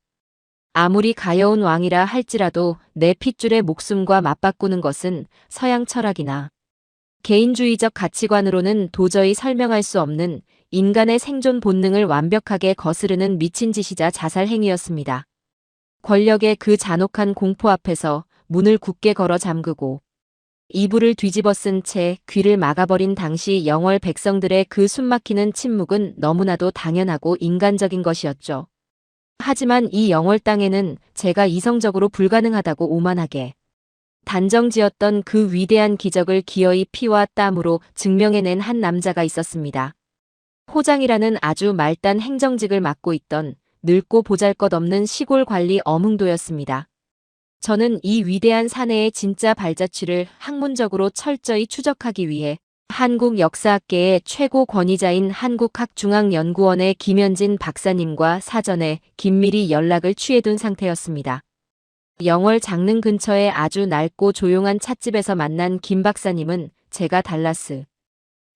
아무리 가여운 왕이라 할지라도 내 핏줄의 목숨과 맞바꾸는 것은 서양 철학이나 개인주의적 가치관으로는 도저히 설명할 수 없는 인간의 생존 본능을 완벽하게 거스르는 미친 짓이자 자살 행위였습니다. 권력의 그 잔혹한 공포 앞에서 문을 굳게 걸어 잠그고 이불을 뒤집어 쓴 채 귀를 막아버린 당시 영월 백성들의 그 숨막히는 침묵은 너무나도 당연하고 인간적인 것이었죠. 하지만 이 영월 땅에는 제가 이성적으로 불가능하다고 오만하게 단정지었던 그 위대한 기적을 기어이 피와 땀으로 증명해낸 한 남자가 있었습니다. 호장이라는 아주 말단 행정직을 맡고 있던 늙고 보잘것없는 시골 관리 어흥도였습니다. 저는 이 위대한 사내의 진짜 발자취를 학문적으로 철저히 추적하기 위해 한국 역사학계의 최고 권위자인 한국학중앙연구원의 김현진 박사님과 사전에 긴밀히 연락을 취해둔 상태였습니다. 영월 장릉 근처의 아주 낡고 조용한 찻집에서 만난 김 박사님은 제가 달라스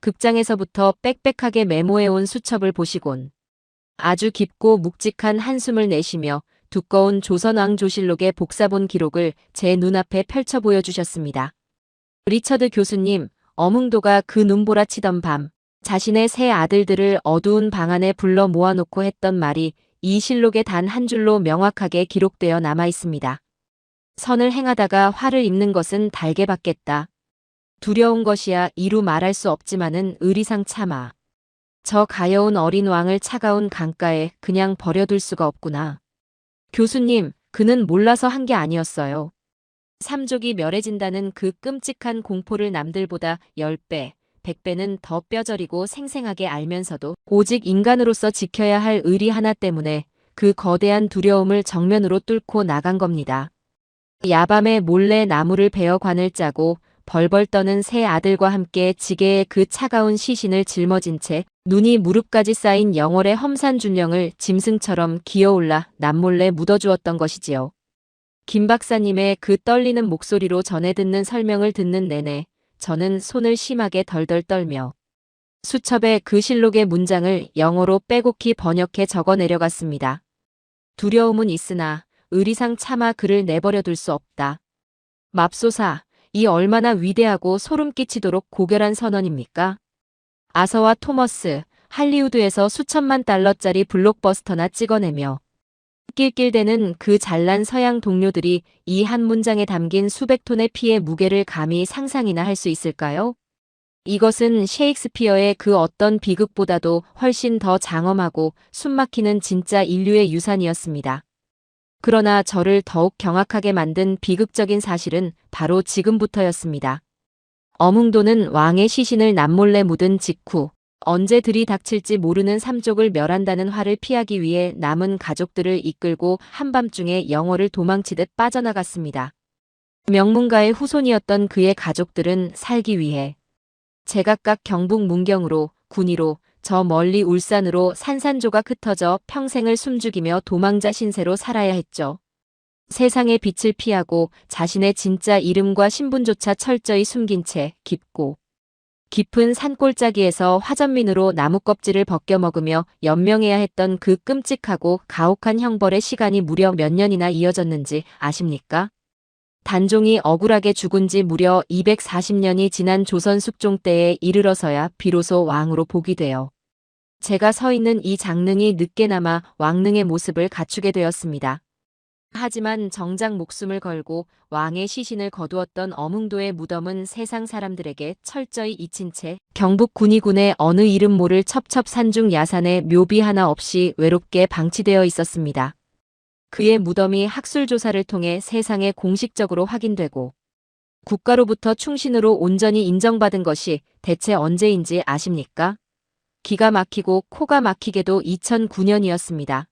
극장에서부터 빽빽하게 메모해온 수첩을 보시곤 아주 깊고 묵직한 한숨을 내쉬며 두꺼운 조선왕조실록의 복사본 기록을 제 눈앞에 펼쳐 보여주셨습니다. 리처드 교수님, 어흥도가 그 눈보라치던 밤 자신의 세 아들들을 어두운 방 안에 불러 모아놓고 했던 말이 이 실록에 단 한 줄로 명확하게 기록되어 남아 있습니다. 선을 행하다가 화를 입는 것은 달게 받겠다. 두려운 것이야 이루 말할 수 없지만은 의리상 참아. 저 가여운 어린 왕을 차가운 강가에 그냥 버려둘 수가 없구나. 교수님, 그는 몰라서 한 게 아니었어요. 삼족이 멸해진다는 그 끔찍한 공포를 남들보다 10배, 100배는 더 뼈저리고 생생하게 알면서도 오직 인간으로서 지켜야 할 의리 하나 때문에 그 거대한 두려움을 정면으로 뚫고 나간 겁니다. 야밤에 몰래 나무를 베어 관을 짜고 벌벌 떠는 세 아들과 함께 지게에 그 차가운 시신을 짊어진 채 눈이 무릎까지 쌓인 영월의 험산 준령을 짐승처럼 기어올라 남몰래 묻어주었던 것이지요. 김 박사님의 그 떨리는 목소리로 전해 듣는 설명을 듣는 내내 저는 손을 심하게 덜덜 떨며 수첩에 그 실록의 문장을 영어로 빼곡히 번역해 적어 내려갔습니다. 두려움은 있으나 의리상 차마 그를 내버려 둘 수 없다. 맙소사, 이 얼마나 위대하고 소름 끼치도록 고결한 선언입니까? 아서와 토머스, 할리우드에서 수천만 달러짜리 블록버스터나 찍어내며 낄낄대는 그 잘난 서양 동료들이 이 한 문장에 담긴 수백 톤의 피의 무게를 감히 상상이나 할 수 있을까요? 이것은 셰익스피어의 그 어떤 비극보다도 훨씬 더 장엄하고 숨막히는 진짜 인류의 유산이었습니다. 그러나 저를 더욱 경악하게 만든 비극적인 사실은 바로 지금부터였습니다. 어흥도는 왕의 시신을 남몰래 묻은 직후 언제 들이닥칠지 모르는 삼족을 멸한다는 화를 피하기 위해 남은 가족들을 이끌고 한밤중에 영월을 도망치듯 빠져나갔습니다. 명문가의 후손이었던 그의 가족들은 살기 위해 제각각 경북 문경으로, 군위로, 저 멀리 울산으로 산산조각 흩어져 평생을 숨죽이며 도망자 신세로 살아야 했죠. 세상의 빛을 피하고 자신의 진짜 이름과 신분조차 철저히 숨긴 채 깊은 산골짜기에서 화전민으로 나뭇껍질을 벗겨 먹으며 연명해야 했던 그 끔찍하고 가혹한 형벌의 시간이 무려 몇 년이나 이어졌는지 아십니까? 단종이 억울하게 죽은 지 무려 240년이 지난 조선 숙종 때에 이르러서야 비로소 왕으로 복위되어 제가 서 있는 이 장릉이 늦게나마 왕릉의 모습을 갖추게 되었습니다. 하지만 정작 목숨을 걸고 왕의 시신을 거두었던 어흥도의 무덤은 세상 사람들에게 철저히 잊힌 채 경북 군위군의 어느 이름 모를 첩첩산중 야산에 묘비 하나 없이 외롭게 방치되어 있었습니다. 그의 무덤이 학술조사를 통해 세상에 공식적으로 확인되고 국가로부터 충신으로 온전히 인정받은 것이 대체 언제인지 아십니까? 기가 막히고 코가 막히게도 2009년이었습니다.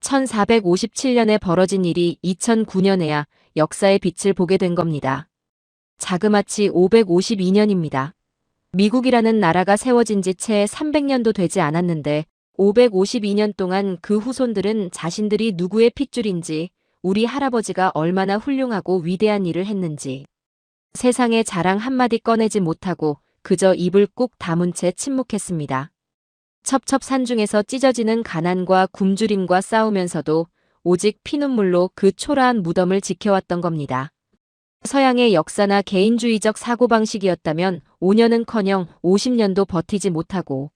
1457년에 벌어진 일이 2009년에야 역사의 빛을 보게 된 겁니다. 자그마치 552년입니다. 미국이라는 나라가 세워진 지 채 300년도 되지 않았는데 552년 동안 그 후손들은 자신들이 누구의 핏줄인지, 우리 할아버지가 얼마나 훌륭하고 위대한 일을 했는지 세상에 자랑 한마디 꺼내지 못하고 그저 입을 꾹 다문 채 침묵했습니다. 첩첩산중에서 찢어지는 가난과 굶주림과 싸우면서도 오직 피눈물로 그 초라한 무덤을 지켜왔던 겁니다. 서양의 역사나 개인주의적 사고방식이었다면 5년은커녕 50년도 버티지 못하고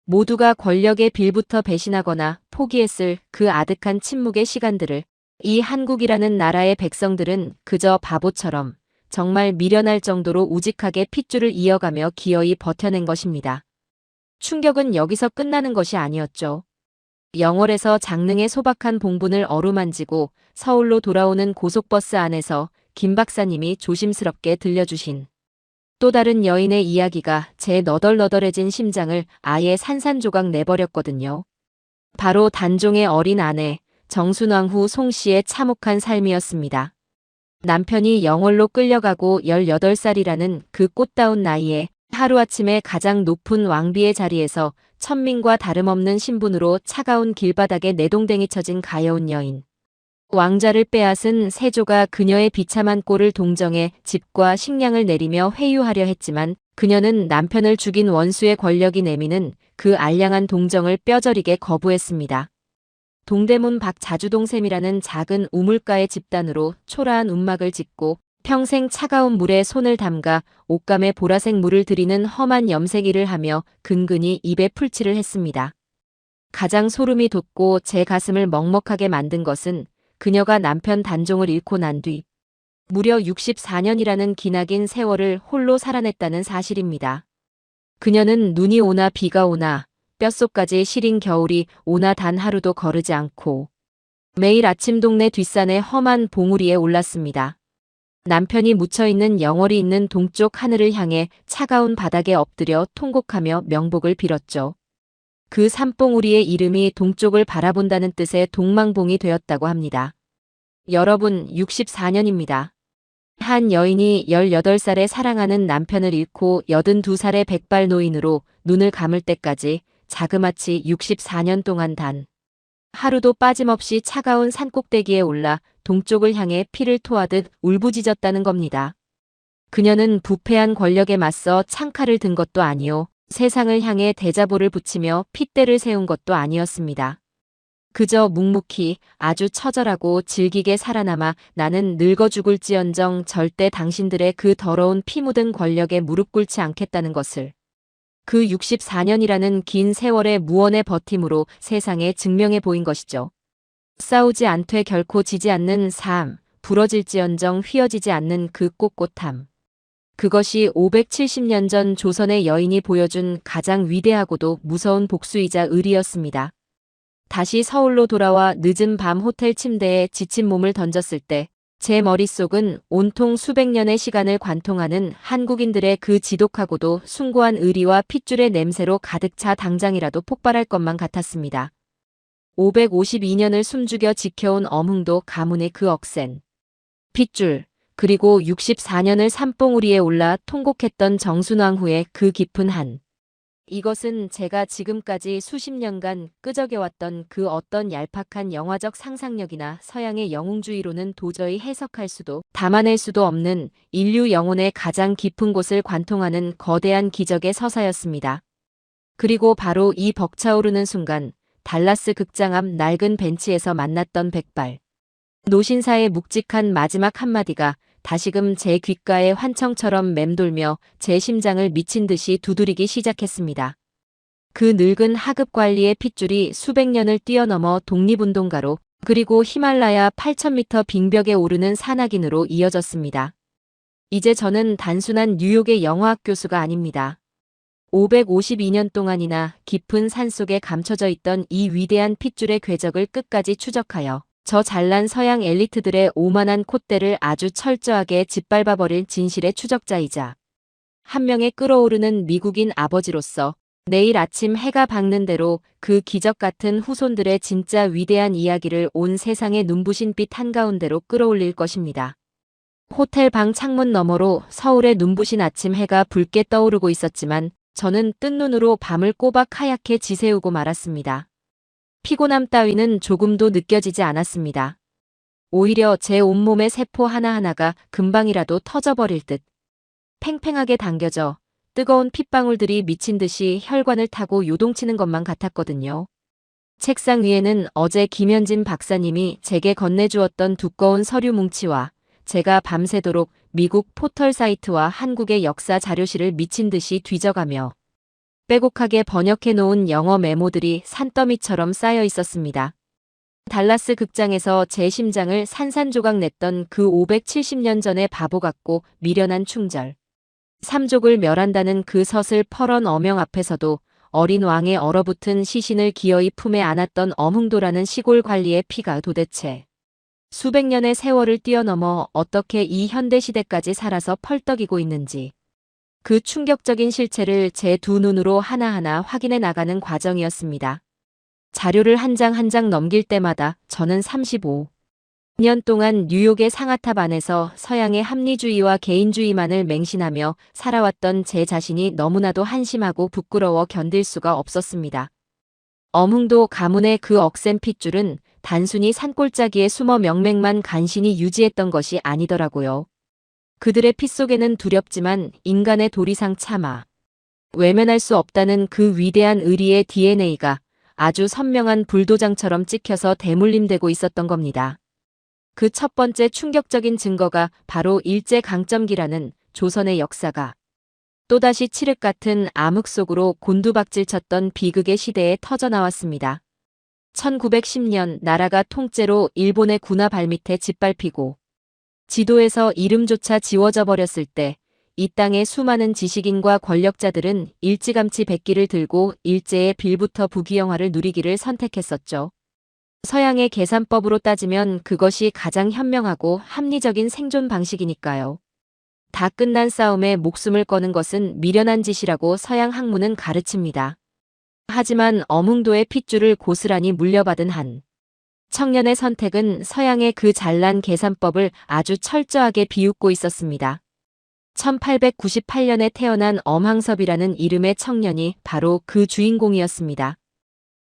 모두가 권력의 빌부터 배신하거나 포기했을 그 아득한 침묵의 시간들을 이 한국이라는 나라의 백성들은 그저 바보처럼 정말 미련할 정도로 우직하게 핏줄을 이어가며 기어이 버텨낸 것입니다. 충격은 여기서 끝나는 것이 아니었죠. 영월에서 장릉의 소박한 봉분을 어루만지고 서울로 돌아오는 고속버스 안에서 김 박사님이 조심스럽게 들려주신 또 다른 여인의 이야기가 제 너덜너덜해진 심장을 아예 산산조각 내버렸거든요. 바로 단종의 어린 아내 정순왕후 송씨의 참혹한 삶이었습니다. 남편이 영월로 끌려가고 18살이라는 그 꽃다운 나이에 하루아침에 가장 높은 왕비의 자리에서 천민과 다름없는 신분으로 차가운 길바닥에 내동댕이 쳐진 가여운 여인. 왕자를 빼앗은 세조가 그녀의 비참한 꼴을 동정해 집과 식량을 내리며 회유하려 했지만 그녀는 남편을 죽인 원수의 권력이 내미는 그 알량한 동정을 뼈저리게 거부했습니다. 동대문 박자주동샘이라는 작은 우물가의 집단으로 초라한 움막을 짓고 평생 차가운 물에 손을 담가 옷감에 보라색 물을 들이는 험한 염색일을 하며 근근히 입에 풀칠을 했습니다. 가장 소름이 돋고 제 가슴을 먹먹하게 만든 것은 그녀가 남편 단종을 잃고 난 뒤 무려 64년이라는 기나긴 세월을 홀로 살아냈다는 사실입니다. 그녀는 눈이 오나 비가 오나 뼛속까지 시린 겨울이 오나 단 하루도 거르지 않고 매일 아침 동네 뒷산의 험한 봉우리에 올랐습니다. 남편이 묻혀있는 영월이 있는 동쪽 하늘을 향해 차가운 바닥에 엎드려 통곡하며 명복을 빌었죠. 그 산봉우리의 이름이 동쪽을 바라본다는 뜻의 동망봉이 되었다고 합니다. 여러분, 64년입니다. 한 여인이 18살에 사랑하는 남편을 잃고 82살의 백발 노인으로 눈을 감을 때까지 자그마치 64년 동안 단 하루도 빠짐없이 차가운 산꼭대기에 올라 동쪽을 향해 피를 토하듯 울부짖었다는 겁니다. 그녀는 부패한 권력에 맞서 창칼을 든 것도 아니요. 세상을 향해 대자보를 붙이며 핏대를 세운 것도 아니었습니다. 그저 묵묵히 아주 처절하고 질기게 살아남아 나는 늙어 죽을지언정 절대 당신들의 그 더러운 피 묻은 권력에 무릎 꿇지 않겠다는 것을 그 64년이라는 긴 세월의 무언의 버팀으로 세상에 증명해 보인 것이죠. 싸우지 않되 결코 지지 않는 삶, 부러질지언정 휘어지지 않는 그 꼿꼿함. 그것이 570년 전 조선의 여인이 보여준 가장 위대하고도 무서운 복수이자 의리였습니다. 다시 서울로 돌아와 늦은 밤 호텔 침대에 지친 몸을 던졌을 때 제 머릿속은 온통 수백 년의 시간을 관통하는 한국인들의 그 지독하고도 숭고한 의리와 핏줄의 냄새로 가득 차 당장이라도 폭발할 것만 같았습니다. 552년을 숨죽여 지켜온 어흥도 가문의 그 억센 핏줄, 그리고 64년을 산봉우리에 올라 통곡했던 정순왕후의 그 깊은 한. 이것은 제가 지금까지 수십 년간 끄적여왔던 그 어떤 얄팍한 영화적 상상력이나 서양의 영웅주의로는 도저히 해석할 수도 담아낼 수도 없는 인류 영혼의 가장 깊은 곳을 관통하는 거대한 기적의 서사였습니다. 그리고 바로 이 벅차오르는 순간 달라스 극장 앞 낡은 벤치에서 만났던 백발 노신사의 묵직한 마지막 한마디가 다시금 제 귓가에 환청처럼 맴돌며 제 심장을 미친 듯이 두드리기 시작했습니다. 그 늙은 하급 관리의 핏줄이 수백 년을 뛰어넘어 독립운동가로 그리고 히말라야 8,000m 빙벽에 오르는 산악인으로 이어졌습니다. 이제 저는 단순한 뉴욕의 영화학 교수가 아닙니다. 552년 동안이나 깊은 산속에 감춰져 있던 이 위대한 핏줄의 궤적을 끝까지 추적하여 저 잘난 서양 엘리트들의 오만한 콧대를 아주 철저하게 짓밟아버릴 진실의 추적자이자 한 명의 끓어오르는 미국인 아버지로서 내일 아침 해가 밝는 대로 그 기적 같은 후손들의 진짜 위대한 이야기를 온 세상의 눈부신 빛 한가운데로 끌어올릴 것입니다. 호텔 방 창문 너머로 서울의 눈부신 아침 해가 붉게 떠오르고 있었지만 저는 뜬 눈으로 밤을 꼬박 하얗게 지새우고 말았습니다. 피곤함 따위는 조금도 느껴지지 않았습니다. 오히려 제 온몸의 세포 하나하나가 금방이라도 터져버릴 듯 팽팽하게 당겨져 뜨거운 핏방울들이 미친 듯이 혈관을 타고 요동치는 것만 같았거든요. 책상 위에는 어제 김현진 박사님이 제게 건네주었던 두꺼운 서류 뭉치와 제가 밤새도록 미국 포털 사이트와 한국의 역사 자료실을 미친 듯이 뒤져가며 빼곡하게 번역해 놓은 영어 메모들이 산더미처럼 쌓여 있었습니다. 달라스 극장에서 제 심장을 산산조각 냈던 그 570년 전의 바보 같고 미련한 충절. 삼족을 멸한다는 그 서슬 펄언 어명 앞에서도 어린 왕의 얼어붙은 시신을 기어이 품에 안았던 어흥도라는 시골 관리의 피가 도대체 수백 년의 세월을 뛰어넘어 어떻게 이 현대시대까지 살아서 펄떡이고 있는지 그 충격적인 실체를 제 두 눈으로 하나하나 확인해 나가는 과정이었습니다. 자료를 한 장 한 장 넘길 때마다 저는 35년 동안 뉴욕의 상아탑 안에서 서양의 합리주의와 개인주의만을 맹신하며 살아왔던 제 자신이 너무나도 한심하고 부끄러워 견딜 수가 없었습니다. 어흥도 가문의 그 억센 핏줄은 단순히 산골짜기에 숨어 명맥만 간신히 유지했던 것이 아니더라고요. 그들의 피 속에는 두렵지만 인간의 도리상 차마 외면할 수 없다는 그 위대한 의리의 DNA가 아주 선명한 불도장처럼 찍혀서 대물림되고 있었던 겁니다. 그 첫 번째 충격적인 증거가 바로 일제강점기라는 조선의 역사가 또다시 칠흑 같은 암흑 속으로 곤두박질 쳤던 비극의 시대에 터져나왔습니다. 1910년 나라가 통째로 일본의 군화 발밑에 짓밟히고 지도에서 이름조차 지워져 버렸을 때 이 땅의 수많은 지식인과 권력자들은 일찌감치 백기를 들고 일제의 빌부터 부귀영화를 누리기를 선택했었죠. 서양의 계산법으로 따지면 그것이 가장 현명하고 합리적인 생존 방식이니까요. 다 끝난 싸움에 목숨을 거는 것은 미련한 짓이라고 서양 학문은 가르칩니다. 하지만 어흥도의 핏줄을 고스란히 물려받은 한 청년의 선택은 서양의 그 잘난 계산법을 아주 철저하게 비웃고 있었습니다. 1898년에 태어난 엄항섭이라는 이름의 청년이 바로 그 주인공이었습니다.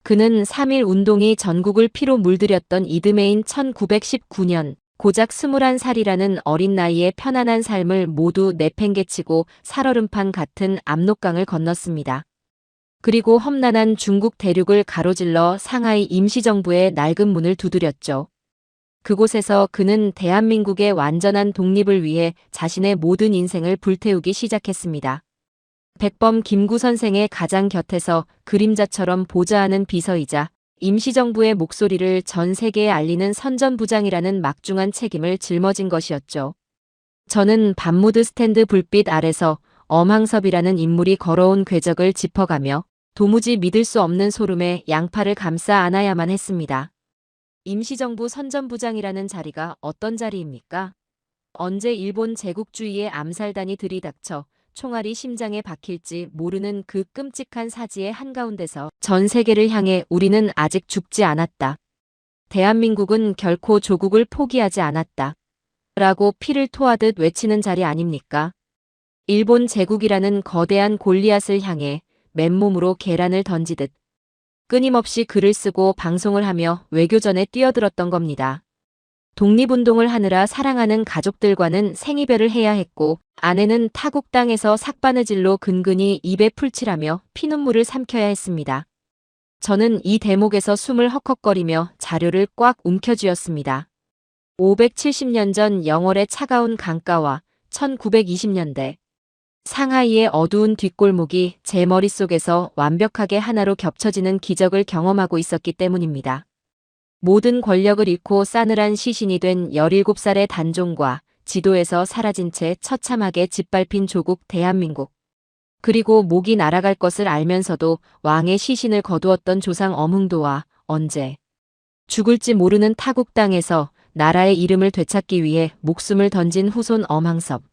그는 3.1 운동이 전국을 피로 물들였던 이듬해인 1919년 고작 21살이라는 어린 나이에 편안한 삶을 모두 내팽개치고 살얼음판 같은 압록강을 건넜습니다. 그리고 험난한 중국 대륙을 가로질러 상하이 임시정부의 낡은 문을 두드렸죠. 그곳에서 그는 대한민국의 완전한 독립을 위해 자신의 모든 인생을 불태우기 시작했습니다. 백범 김구 선생의 가장 곁에서 그림자처럼 보좌하는 비서이자 임시정부의 목소리를 전 세계에 알리는 선전부장이라는 막중한 책임을 짊어진 것이었죠. 저는 밤무드 스탠드 불빛 아래서 엄항섭이라는 인물이 걸어온 궤적을 짚어가며 도무지 믿을 수 없는 소름에 양팔을 감싸 안아야만 했습니다. 임시정부 선전부장이라는 자리가 어떤 자리입니까? 언제 일본 제국주의의 암살단이 들이닥쳐 총알이 심장에 박힐지 모르는 그 끔찍한 사지의 한가운데서 전 세계를 향해 우리는 아직 죽지 않았다. 대한민국은 결코 조국을 포기하지 않았다. 라고 피를 토하듯 외치는 자리 아닙니까? 일본 제국이라는 거대한 골리앗을 향해 맨몸으로 계란을 던지듯 끊임없이 글을 쓰고 방송을 하며 외교전에 뛰어들었던 겁니다. 독립운동을 하느라 사랑하는 가족들과는 생이별을 해야 했고 아내는 타국 땅에서 삭바느질로 근근히 입에 풀칠하며 피눈물을 삼켜야 했습니다. 저는 이 대목에서 숨을 헉헉거리며 자료를 꽉 움켜쥐었습니다. 570년 전 영월의 차가운 강가와 1920년대 상하이의 어두운 뒷골목이 제 머릿속에서 완벽하게 하나로 겹쳐지는 기적을 경험하고 있었기 때문입니다. 모든 권력을 잃고 싸늘한 시신이 된 17살의 단종과 지도에서 사라진 채 처참하게 짓밟힌 조국 대한민국. 그리고 목이 날아갈 것을 알면서도 왕의 시신을 거두었던 조상 어흥도와 언제 죽을지 모르는 타국 땅에서 나라의 이름을 되찾기 위해 목숨을 던진 후손 엄항섭.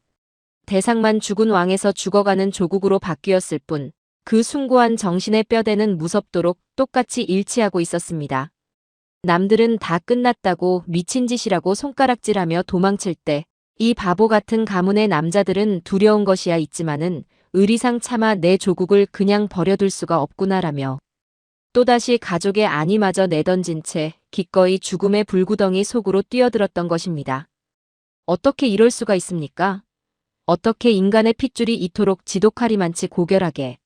대상만 죽은 왕에서 죽어가는 조국으로 바뀌었을 뿐 그 숭고한 정신의 뼈대는 무섭도록 똑같이 일치하고 있었습니다. 남들은 다 끝났다고 미친 짓이라고 손가락질하며 도망칠 때 이 바보 같은 가문의 남자들은 두려운 것이야 있지만은 의리상 차마 내 조국을 그냥 버려둘 수가 없구나라며 또다시 가족의 안위마저 내던진 채 기꺼이 죽음의 불구덩이 속으로 뛰어들었던 것입니다. 어떻게 이럴 수가 있습니까? 어떻게 인간의 핏줄이 이토록 지독하리만치 고결하게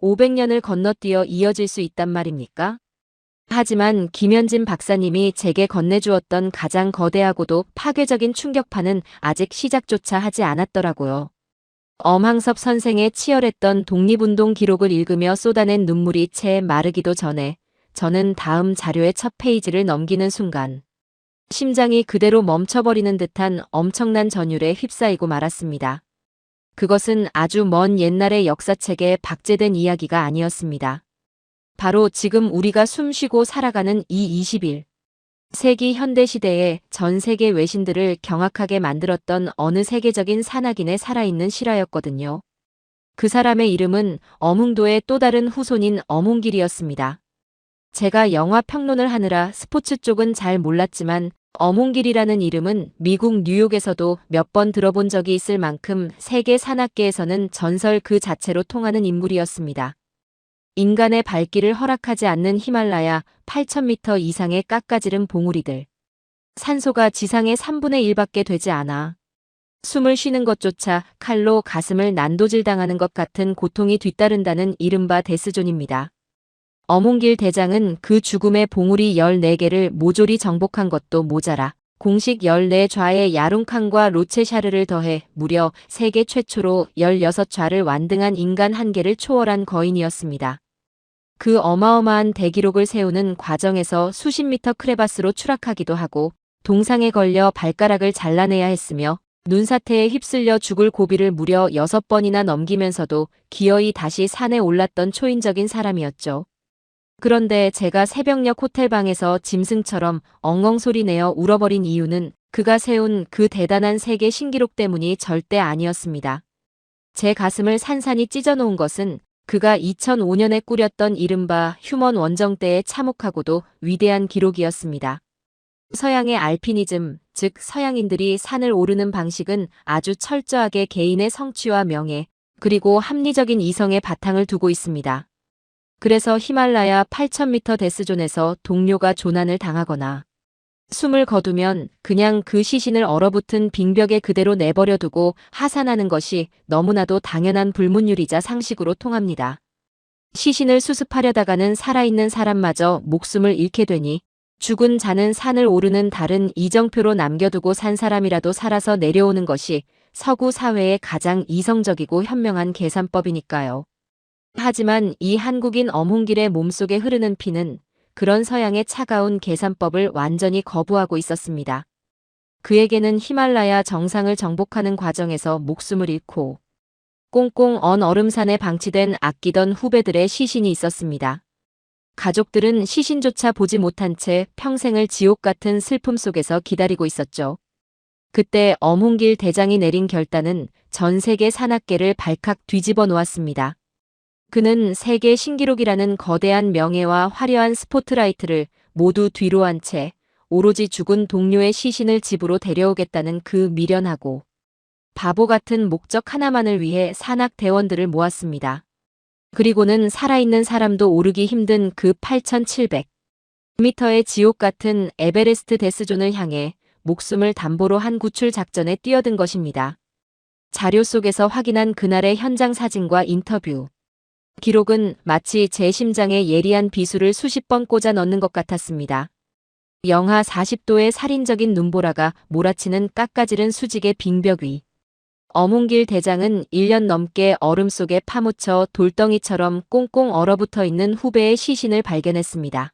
500년을 건너뛰어 이어질 수 있단 말입니까? 하지만 김현진 박사님이 제게 건네주었던 가장 거대하고도 파괴적인 충격파는 아직 시작조차 하지 않았더라고요. 엄항섭 선생의 치열했던 독립운동 기록을 읽으며 쏟아낸 눈물이 채 마르기도 전에 저는 다음 자료의 첫 페이지를 넘기는 순간 심장이 그대로 멈춰버리는 듯한 엄청난 전율에 휩싸이고 말았습니다. 그것은 아주 먼 옛날의 역사책에 박제된 이야기가 아니었습니다. 바로 지금 우리가 숨쉬고 살아가는 이 21세기 현대시대에 전 세계 외신들을 경악하게 만들었던 어느 세계적인 산악인의 살아있는 실화였거든요. 그 사람의 이름은 엄흥도의 또 다른 후손인 엄홍길이었습니다. 제가 영화 평론을 하느라 스포츠 쪽은 잘 몰랐지만 엄홍길이라는 이름은 미국 뉴욕에서도 몇 번 들어본 적이 있을 만큼 세계 산악계에서는 전설 그 자체로 통하는 인물이었습니다. 인간의 발길을 허락하지 않는 히말라야 8,000m 이상의 깎아지른 봉우리들. 산소가 지상의 3분의 1밖에 되지 않아 숨을 쉬는 것조차 칼로 가슴을 난도질당하는 것 같은 고통이 뒤따른다는 이른바 데스존입니다. 엄홍길 대장은 그 죽음의 봉우리 14개를 모조리 정복한 것도 모자라 공식 14좌의 야룬칸과 로체샤르를 더해 무려 세계 최초로 16좌를 완등한 인간 한계를 초월한 거인이었습니다. 그 어마어마한 대기록을 세우는 과정에서 수십 미터 크레바스로 추락하기도 하고 동상에 걸려 발가락을 잘라내야 했으며 눈사태에 휩쓸려 죽을 고비를 무려 6번이나 넘기면서도 기어이 다시 산에 올랐던 초인적인 사람이었죠. 그런데 제가 새벽녘 호텔방에서 짐승처럼 엉엉 소리 내어 울어버린 이유는 그가 세운 그 대단한 세계 신기록 때문이 절대 아니었습니다. 제 가슴을 산산이 찢어놓은 것은 그가 2005년에 꾸렸던 이른바 휴먼 원정대의 참혹하고도 위대한 기록이었습니다. 서양의 알피니즘, 즉 서양인들이 산을 오르는 방식은 아주 철저하게 개인의 성취와 명예, 그리고 합리적인 이성에 바탕을 두고 있습니다. 그래서 히말라야 8,000m 데스존에서 동료가 조난을 당하거나 숨을 거두면 그냥 그 시신을 얼어붙은 빙벽에 그대로 내버려두고 하산하는 것이 너무나도 당연한 불문율이자 상식으로 통합니다. 시신을 수습하려다가는 살아있는 사람마저 목숨을 잃게 되니 죽은 자는 산을 오르는 다른 이정표로 남겨두고 산 사람이라도 살아서 내려오는 것이 서구 사회의 가장 이성적이고 현명한 계산법이니까요. 하지만 이 한국인 엄홍길의 몸속에 흐르는 피는 그런 서양의 차가운 계산법을 완전히 거부하고 있었습니다. 그에게는 히말라야 정상을 정복하는 과정에서 목숨을 잃고 꽁꽁 언 얼음산에 방치된 아끼던 후배들의 시신이 있었습니다. 가족들은 시신조차 보지 못한 채 평생을 지옥 같은 슬픔 속에서 기다리고 있었죠. 그때 엄홍길 대장이 내린 결단은 전 세계 산악계를 발칵 뒤집어 놓았습니다. 그는 세계 신기록이라는 거대한 명예와 화려한 스포트라이트를 모두 뒤로 한 채 오로지 죽은 동료의 시신을 집으로 데려오겠다는 그 미련하고 바보 같은 목적 하나만을 위해 산악 대원들을 모았습니다. 그리고는 살아있는 사람도 오르기 힘든 그 8,700m의 지옥 같은 에베레스트 데스존을 향해 목숨을 담보로 한 구출 작전에 뛰어든 것입니다. 자료 속에서 확인한 그날의 현장 사진과 인터뷰 기록은 마치 제 심장에 예리한 비수를 수십 번 꽂아 넣는 것 같았습니다. 영하 40도의 살인적인 눈보라가 몰아치는 깎아지른 수직의 빙벽 위. 엄홍길 대장은 1년 넘게 얼음 속에 파묻혀 돌덩이처럼 꽁꽁 얼어붙어 있는 후배의 시신을 발견했습니다.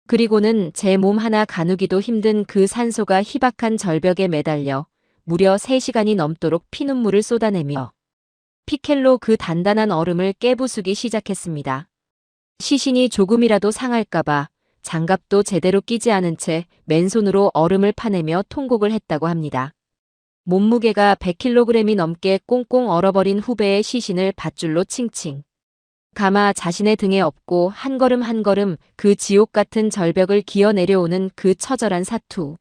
그리고는 제 몸 하나 가누기도 힘든 그 산소가 희박한 절벽에 매달려 무려 3시간이 넘도록 피눈물을 쏟아내며 피켈로 그 단단한 얼음을 깨부수기 시작했습니다. 시신이 조금이라도 상할까봐 장갑도 제대로 끼지 않은 채 맨손으로 얼음을 파내며 통곡을 했다고 합니다. 몸무게가 100kg이 넘게 꽁꽁 얼어버린 후배의 시신을 밧줄로 칭칭 감아 자신의 등에 업고 한 걸음 한 걸음 그 지옥 같은 절벽을 기어 내려오는 그 처절한 사투.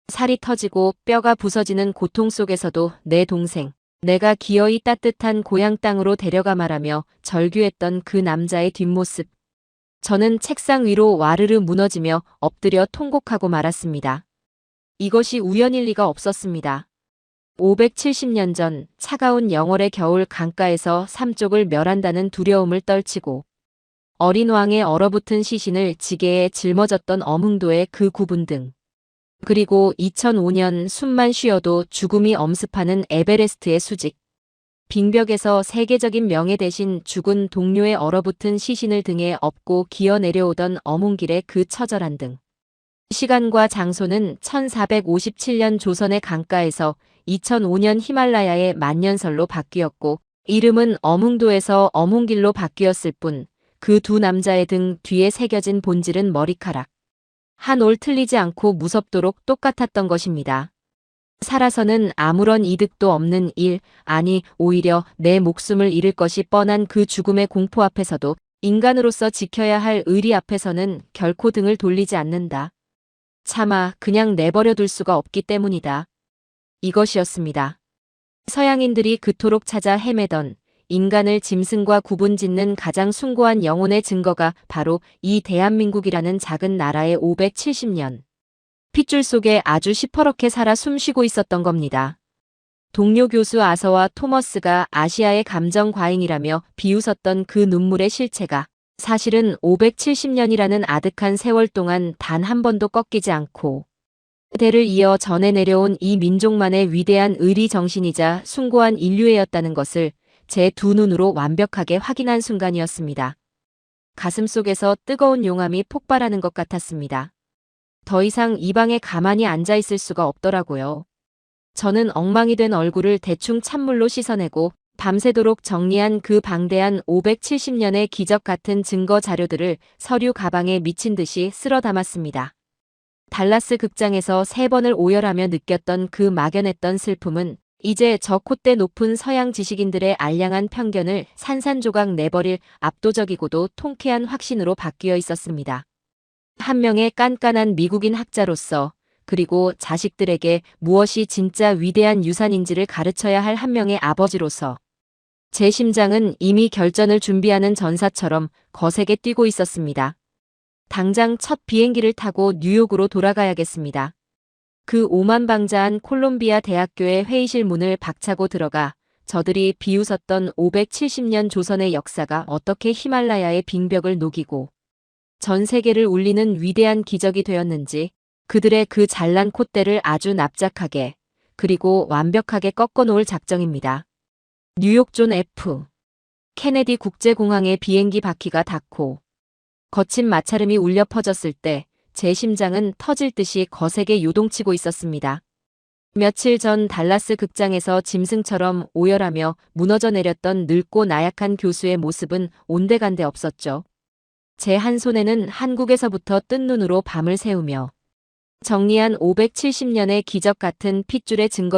살이 터지고 뼈가 부서지는 고통 속에서도 내 동생, 내가 기어이 따뜻한 고향 땅으로 데려가 말하며 절규했던 그 남자의 뒷모습. 저는 책상 위로 와르르 무너지며 엎드려 통곡하고 말았습니다. 이것이 우연일 리가 없었습니다. 570년 전 차가운 영월의 겨울 강가에서 삼쪽을 멸한다는 두려움을 떨치고 어린 왕의 얼어붙은 시신을 지게에 짊어졌던 엄흥도의 그 구분 등 그리고 2005년 숨만 쉬어도 죽음이 엄습하는 에베레스트의 수직 빙벽에서 세계적인 명예 대신 죽은 동료의 얼어붙은 시신을 등에 업고 기어 내려오던 어문길의 그 처절한 등. 시간과 장소는 1457년 조선의 강가에서 2005년 히말라야의 만년설로 바뀌었고 이름은 어문도에서 어문길로 바뀌었을 뿐 그 두 남자의 등 뒤에 새겨진 본질은 머리카락. 한 올 틀리지 않고 무섭도록 똑같았던 것입니다. 살아서는 아무런 이득도 없는 일, 아니 오히려 내 목숨을 잃을 것이 뻔한 그 죽음의 공포 앞에서도 인간으로서 지켜야 할 의리 앞에서는 결코 등을 돌리지 않는다. 차마 그냥 내버려 둘 수가 없기 때문이다. 이것이었습니다. 서양인들이 그토록 찾아 헤매던 인간을 짐승과 구분짓는 가장 숭고한 영혼의 증거가 바로 이 대한민국이라는 작은 나라의 570년. 핏줄 속에 아주 시퍼렇게 살아 숨쉬고 있었던 겁니다. 동료 교수 아서와 토머스가 아시아의 감정 과잉이라며 비웃었던 그 눈물의 실체가 사실은 570년이라는 아득한 세월 동안 단 한 번도 꺾이지 않고 대를 이어 전해 내려온 이 민족만의 위대한 의리 정신이자 숭고한 인류애였다는 것을 제 두 눈으로 완벽하게 확인한 순간이었습니다. 가슴속에서 뜨거운 용암이 폭발하는 것 같았습니다. 더 이상 이 방에 가만히 앉아 있을 수가 없더라고요. 저는 엉망이 된 얼굴을 대충 찬물로 씻어내고 밤새도록 정리한 그 방대한 570년의 기적 같은 증거 자료들을 서류 가방에 미친 듯이 쓸어 담았습니다. 달라스 극장에서 3번을 오열하며 느꼈던 그 막연했던 슬픔은 이제 저 콧대 높은 서양 지식인들의 알량한 편견을 산산조각 내버릴 압도적이고도 통쾌한 확신으로 바뀌어 있었습니다. 한 명의 깐깐한 미국인 학자로서 그리고 자식들에게 무엇이 진짜 위대한 유산인지를 가르쳐야 할 한 명의 아버지로서 제 심장은 이미 결전을 준비하는 전사처럼 거세게 뛰고 있었습니다. 당장 첫 비행기를 타고 뉴욕으로 돌아가야겠습니다. 그 오만방자한 콜롬비아 대학교의 회의실 문을 박차고 들어가 저들이 비웃었던 570년 조선의 역사가 어떻게 히말라야의 빙벽을 녹이고 전 세계를 울리는 위대한 기적이 되었는지 그들의 그 잘난 콧대를 아주 납작하게 그리고 완벽하게 꺾어놓을 작정입니다. 뉴욕 존 F. 케네디 국제공항의 비행기 바퀴가 닿고 거친 마찰음이 울려 퍼졌을 때 제 심장은 터질 듯이 거세게 요동치고 있었습니다. 며칠 전 달라스 극장에서 짐승처럼 오열하며 무너져 내렸던 늙고 나약한 교수의 모습은 온데간데 없었죠. 제 한 손에는 한국에서부터 뜬 눈으로 밤을 새우며 정리한 570년의 기적 같은 핏줄의 증거